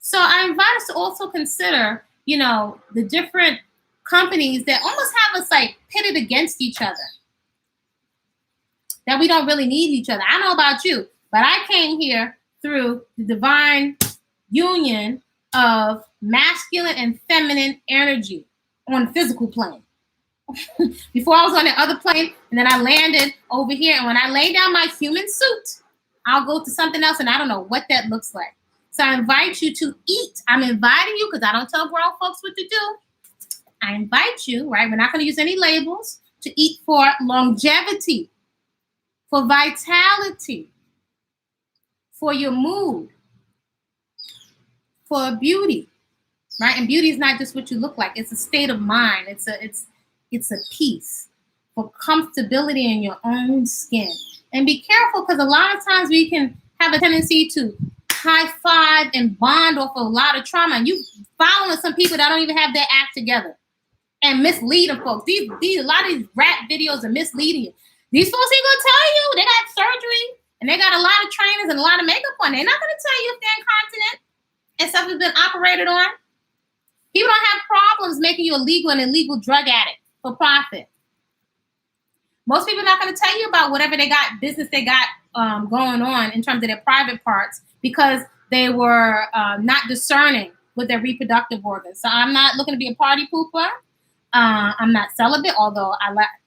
So I invite us to also consider, the different companies that almost have us like pitted against each other, that we don't really need each other. I don't know about you, but I came here through the divine union of masculine and feminine energy on the physical plane. Before I was on the other plane, and then I landed over here. And when I lay down my human suit, I'll go to something else, and I don't know what that looks like. So I invite you to eat. I'm inviting you, because I don't tell grown folks what to do. I invite you, right? We're not going to use any labels, to eat for longevity, for vitality, for your mood, for beauty, right? And beauty is not just what you look like. It's a state of mind. It's a peace, for comfortability in your own skin. And be careful, because a lot of times we can have a tendency to high five and bond off of a lot of trauma. And you following some people that don't even have their act together and misleading folks. A lot of these rap videos are misleading you. These folks ain't gonna tell you they got surgery and they got a lot of trainers and a lot of makeup on. They're not gonna tell you if they're incontinent and stuff has been operated on. People don't have problems making you an illegal drug addict for profit. Most people are not going to tell you about whatever business they got going on in terms of their private parts, because they were not discerning with their reproductive organs. So I'm not looking to be a party pooper. I'm not celibate, although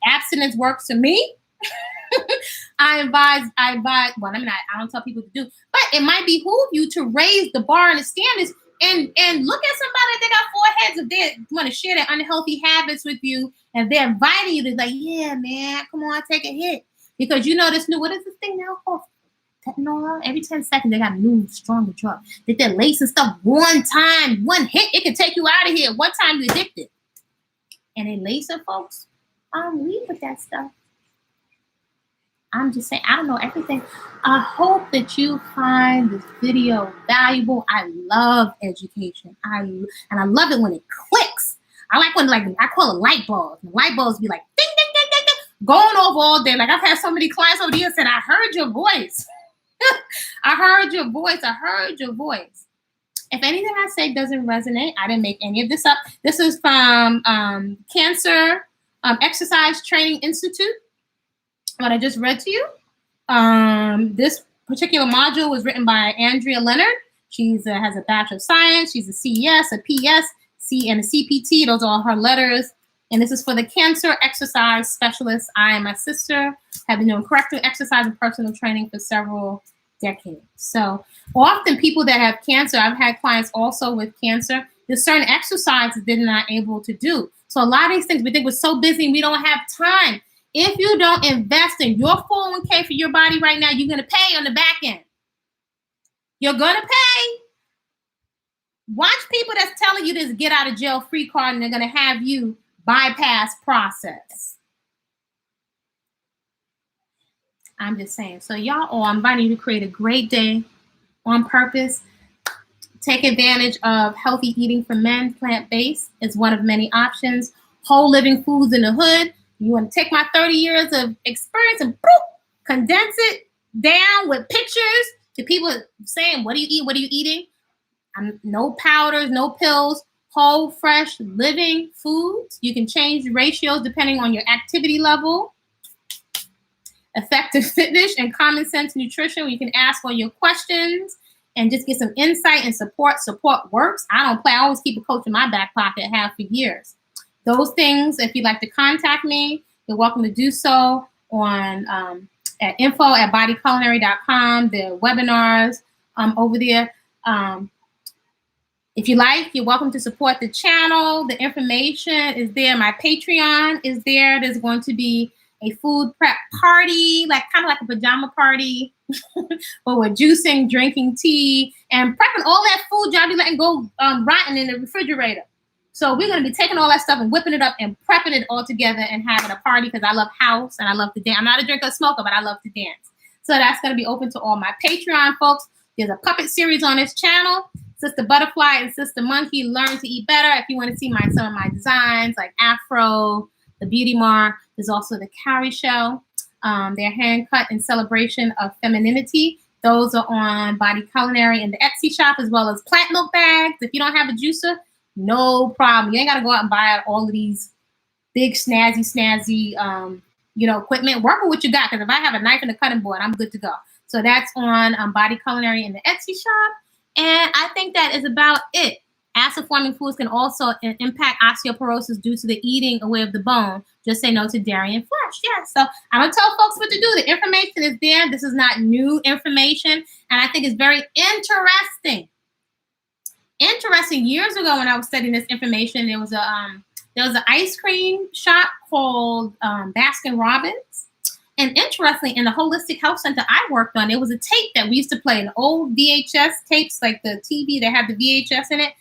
abstinence works for me. I don't tell people to do, but it might behoove you to raise the bar and the standards and look at somebody that got 4 heads if they want to share their unhealthy habits with you, and they're inviting you to like, yeah, man, come on, take a hit. Because this new, what is this thing now called? Fentanyl. Every 10 seconds, they got a new, stronger drug. That they're lacing stuff one time, one hit, it can take you out of here. One time you're addicted. And they lacing folks. I don't believe with that stuff. I'm just saying, I don't know everything. I hope that you find this video valuable. I love education. I love it when it clicks. I like when, I call it light bulbs. The light bulbs be like, ding, ding, ding, ding, ding, going off all day. Like, I've had so many clients over the years said, I heard your voice. I heard your voice. I heard your voice. If anything I say doesn't resonate, I didn't make any of this up. This is from Cancer Exercise Training Institute. What I just read to you. This particular module was written by Andrea Leonard. She has a Bachelor of Science. She's a CES, a PS, and a CPT. Those are all her letters. And this is for the Cancer Exercise Specialist. I and my sister have been doing corrective exercise and personal training for several decades. So often people that have cancer, I've had clients also with cancer, there's certain exercises they're not able to do. So a lot of these things we think we're so busy we don't have time. If you don't invest in your 401k for your body right now, you're going to pay on the back end. You're going to pay. Watch people that's telling you this get out of jail free card and they're going to have you bypass process. I'm just saying. So y'all, I'm inviting you to create a great day on purpose. Take advantage of healthy eating for men. Plant-based is one of many options. Whole living foods in the hood. You want to take my 30 years of experience and condense it down with pictures to people saying, what do you eat? What are you eating? No powders, no pills, whole, fresh, living foods. You can change the ratios depending on your activity level. Effective fitness and common sense nutrition, where you can ask all your questions and just get some insight and support. Support works. I don't play. I always keep a coach in my back pocket, have for years. Those things, if you'd like to contact me, you're welcome to do so on at info@bodyculinary.com. There are webinars over there. If you like, you're welcome to support the channel. The information is there. My Patreon is there. There's going to be a food prep party, like kind of like a pajama party, but we're juicing, drinking tea, and prepping all that food y'all be letting go rotten in the refrigerator. So we're going to be taking all that stuff and whipping it up and prepping it all together and having a party because I love house and I love to dance. I'm not a drinker or smoker, but I love to dance. So that's going to be open to all my Patreon folks. There's a puppet series on this channel. Sister Butterfly and Sister Monkey Learn to Eat Better. If you want to see some of my designs like Afro, the Beauty Mar. There's also the Cowrie Show. They're hand cut in celebration of femininity. Those are on Body-Culinary in the Etsy shop, as well as plant milk bags. If you don't have a juicer, no problem. You ain't got to go out and buy out all of these big snazzy, equipment. Work with what you got, because if I have a knife and a cutting board, I'm good to go. So that's on Body-Culinary in the Etsy shop. And I think that is about it. Acid-forming foods can also impact osteoporosis due to the eating away of the bone. Just say no to dairy and flesh. Yeah, so I'm going to tell folks what to do. The information is there. This is not new information. And I think it's very interesting. Years ago when I was studying this information, there was an ice cream shop called Baskin Robbins. And interestingly, in the holistic health center I worked on, there was a tape that we used to play, an old VHS tapes, like the TV that had the VHS in it.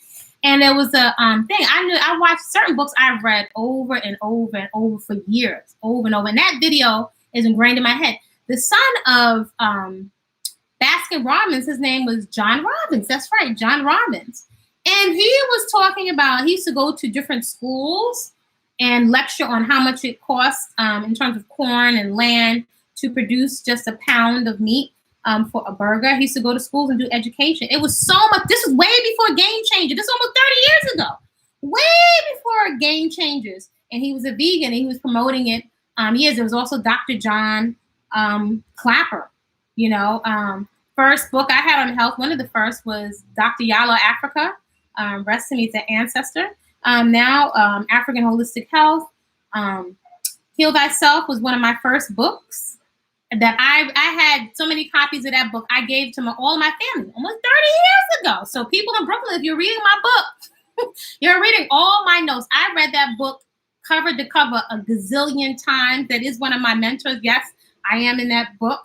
And there was a thing. I watched certain books I've read over and over and over for years, over and over. And that video is ingrained in my head. The son of Baskin Robbins, his name was John Robbins. That's right, John Robbins. And he was talking about, he used to go to different schools and lecture on how much it costs in terms of corn and land to produce just a pound of meat for a burger. He used to go to schools and do education. It was so much. This was way before Game Changer. This was almost 30 years ago. Way before Game Changers. And he was a vegan and he was promoting it. There was also Dr. John Clapper. First book I had on health, one of the first was Dr. Yalo Africa. Rest in peace, an ancestor. Now African Holistic Health. Heal Thyself was one of my first books that I had so many copies of that book. I gave to all my family almost 30 years ago. So people in Brooklyn, if you're reading my book, you're reading all my notes. I read that book cover to cover a gazillion times. That is one of my mentors. Yes, I am in that book,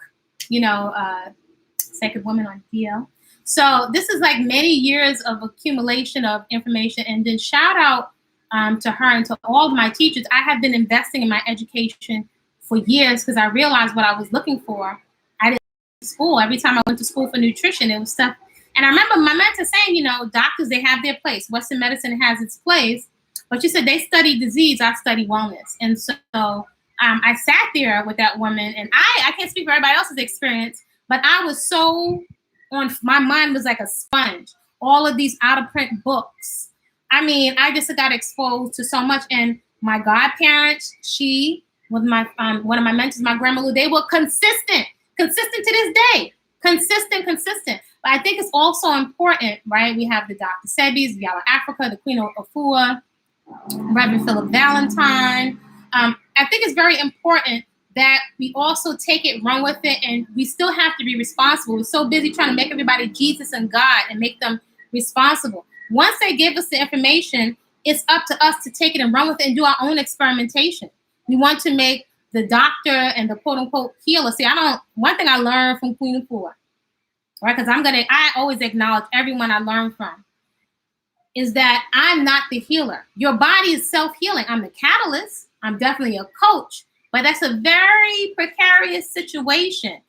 Sacred Woman on DL. So this is like many years of accumulation of information. And then shout out to her and to all of my teachers. I have been investing in my education for years because I realized what I was looking for. I didn't go to school. Every time I went to school for nutrition, it was stuff. And I remember my mentor saying, doctors, they have their place. Western medicine has its place. But she said they study disease, I study wellness. And so I sat there with that woman, and I can't speak for everybody else's experience, but I was so my mind was like a sponge. All of these out-of-print books. I mean, I just got exposed to so much. And my godparents, she was one of my mentors, my grandma Lou, they were consistent to this day. Consistent. But I think it's also important, right? We have the Dr. Sebis, Yala Africa, the Queen of Afua, Reverend Philip Valentine. I think it's very important that we also take it, run with it, and we still have to be responsible. We're so busy trying to make everybody Jesus and God and make them responsible. Once they give us the information, it's up to us to take it and run with it and do our own experimentation. We want to make the doctor and the quote unquote healer. See, one thing I learned from Queen Afua, right? Because I always acknowledge everyone I learn from, is that I'm not the healer. Your body is self-healing. I'm the catalyst. I'm definitely a coach, but that's a very precarious situation.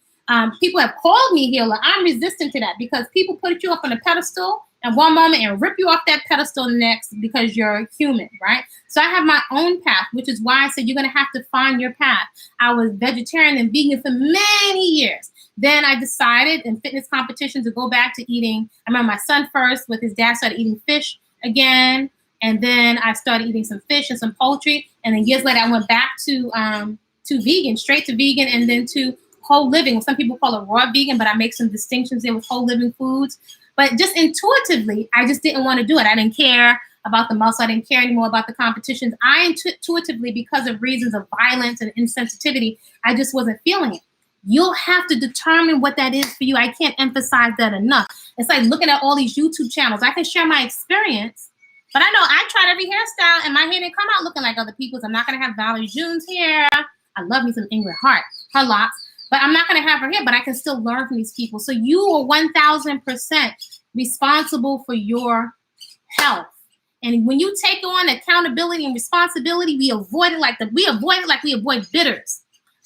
People have called me healer. I'm resistant to that because people put you up on a pedestal at one moment and rip you off that pedestal the next because you're human, right? So I have my own path, which is why I said you're going to have to find your path. I was vegetarian and vegan for many years. Then I decided in fitness competition to go back to eating. I remember my son first with his dad started eating fish again. And then I started eating some fish and some poultry. And then years later, I went back to vegan, straight to vegan, and then to whole living. Some people call it raw vegan, but I make some distinctions there with whole living foods. But just intuitively, I just didn't want to do it. I didn't care about the muscle. I didn't care anymore about the competitions. I intuitively, because of reasons of violence and insensitivity, I just wasn't feeling it. You'll have to determine what that is for you. I can't emphasize that enough. It's like looking at all these YouTube channels. I can share my experience, but I know I tried every hairstyle and my hair didn't come out looking like other people's. I'm not going to have Valerie June's hair. I love me some Ingrid Hart, her locks. But I'm not going to have her here, but I can still learn from these people. So you are 1,000% responsible for your health. And when you take on accountability and responsibility, we avoid it like we avoid bitters.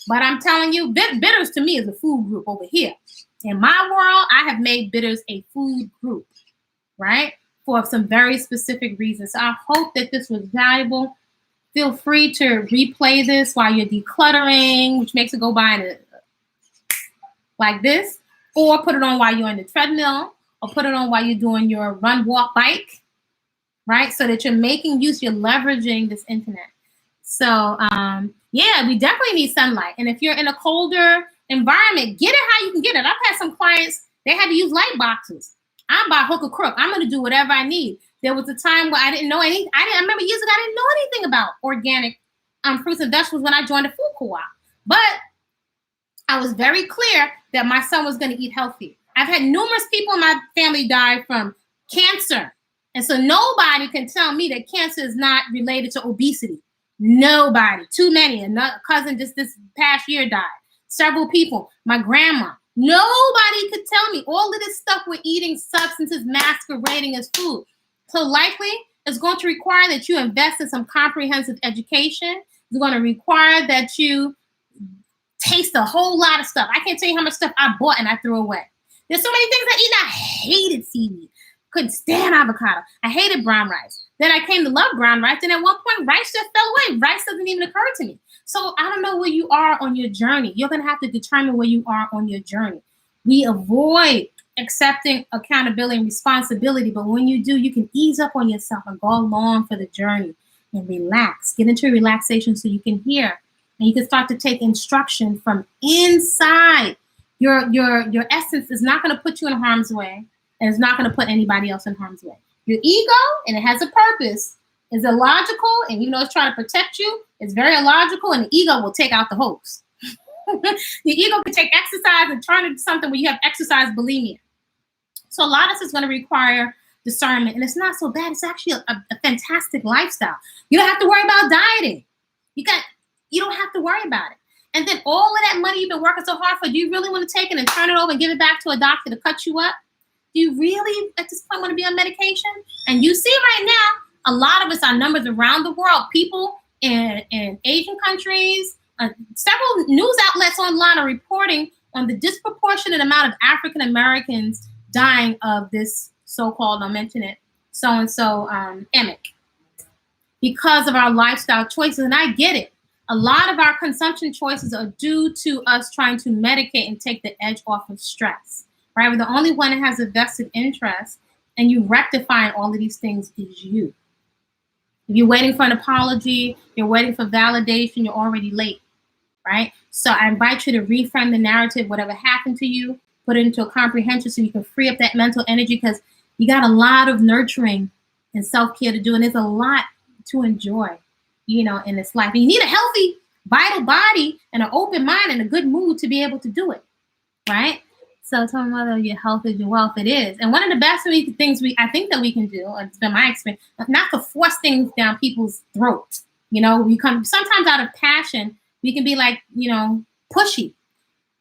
But I'm telling you, bitters to me is a food group over here. In my world, I have made bitters a food group, right? For some very specific reasons. So I hope that this was valuable. Feel free to replay this while you're decluttering, which makes it go by like this, or put it on while you're on the treadmill, or put it on while you're doing your run, walk, bike, right? So that you're making use, you're leveraging this internet. So, yeah, we definitely need sunlight. And if you're in a colder environment, get it how you can get it. I've had some clients, they had to use light boxes. I'm by hook or crook. I'm going to do whatever I need. There was a time where I didn't know anything. I remember years ago, I didn't know anything about organic fruits and vegetables when I joined the food co-op. But I was very clear that my son was going to eat healthy. I've had numerous people in my family die from cancer. And so nobody can tell me that cancer is not related to obesity. Nobody. Too many. Another cousin just this past year died. Several people. My grandma. Nobody could tell me all of this stuff we're eating, substances masquerading as food. So likely it's going to require that you invest in some comprehensive education. It's going to require that you taste a whole lot of stuff. I can't tell you how much stuff I bought and I threw away. There's so many things I eat. I hated seaweed. Couldn't stand avocado. I hated brown rice. Then I came to love brown rice. And at one point, rice just fell away. Rice doesn't even occur to me. So I don't know where you are on your journey. You're going to have to determine where you are on your journey. We avoid accepting accountability and responsibility. But when you do, you can ease up on yourself and go along for the journey and relax. Get into relaxation so you can hear. And you can start to take instruction from inside. Your essence is not going to put you in harm's way. And it's not going to put anybody else in harm's way. Your ego, and it has a purpose, is illogical. And even though it's trying to protect you, it's very illogical. And the ego will take out the host. The ego can take exercise and turn it into something where you have exercise bulimia. So a lot of this is going to require discernment. And it's not so bad. It's actually a fantastic lifestyle. You don't have to worry about dieting. You don't have to worry about it. And then all of that money you've been working so hard for, do you really want to take it and turn it over and give it back to a doctor to cut you up? Do you really, at this point, want to be on medication? And you see right now, a lot of us, our numbers around the world, people in Asian countries, several news outlets online are reporting on the disproportionate amount of African Americans dying of this so-called, I'll mention it, so-and-so emic, because of our lifestyle choices. And I get it. A lot of our consumption choices are due to us trying to medicate and take the edge off of stress. Right? We're the only one that has a vested interest, and you rectifying all of these things is you. If you're waiting for an apology, you're waiting for validation, you're already late, right? So I invite you to reframe the narrative, whatever happened to you, put it into a comprehension so you can free up that mental energy, because you got a lot of nurturing and self-care to do, and there's a lot to enjoy, in this life. And you need a healthy, vital body and an open mind and a good mood to be able to do it, right? So tell my mother, your health is your wealth. It is. And one of the best things I think that we can do, and it's been my experience, not to force things down people's throats. You know, we come sometimes out of passion, we can be like, you know, pushy.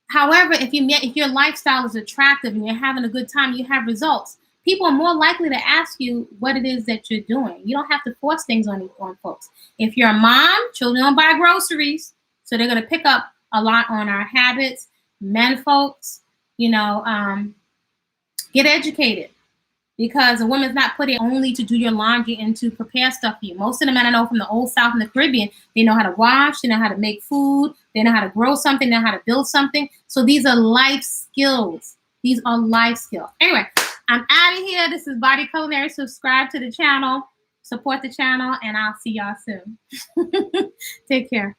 However, if your lifestyle is attractive and you're having a good time, you have results, people are more likely to ask you what it is that you're doing. You don't have to force things on folks. If you're a mom, children don't buy groceries, so they're going to pick up a lot on our habits. Men folks, you know, get educated, because a woman's not put in only to do your laundry and to prepare stuff for you. Most of the men I know from the old South and the Caribbean, they know how to wash, they know how to make food, they know how to grow something, they know how to build something. So these are life skills. These are life skills. Anyway, I'm out of here. This is Body-Culinary. Subscribe to the channel, support the channel, and I'll see y'all soon. Take care.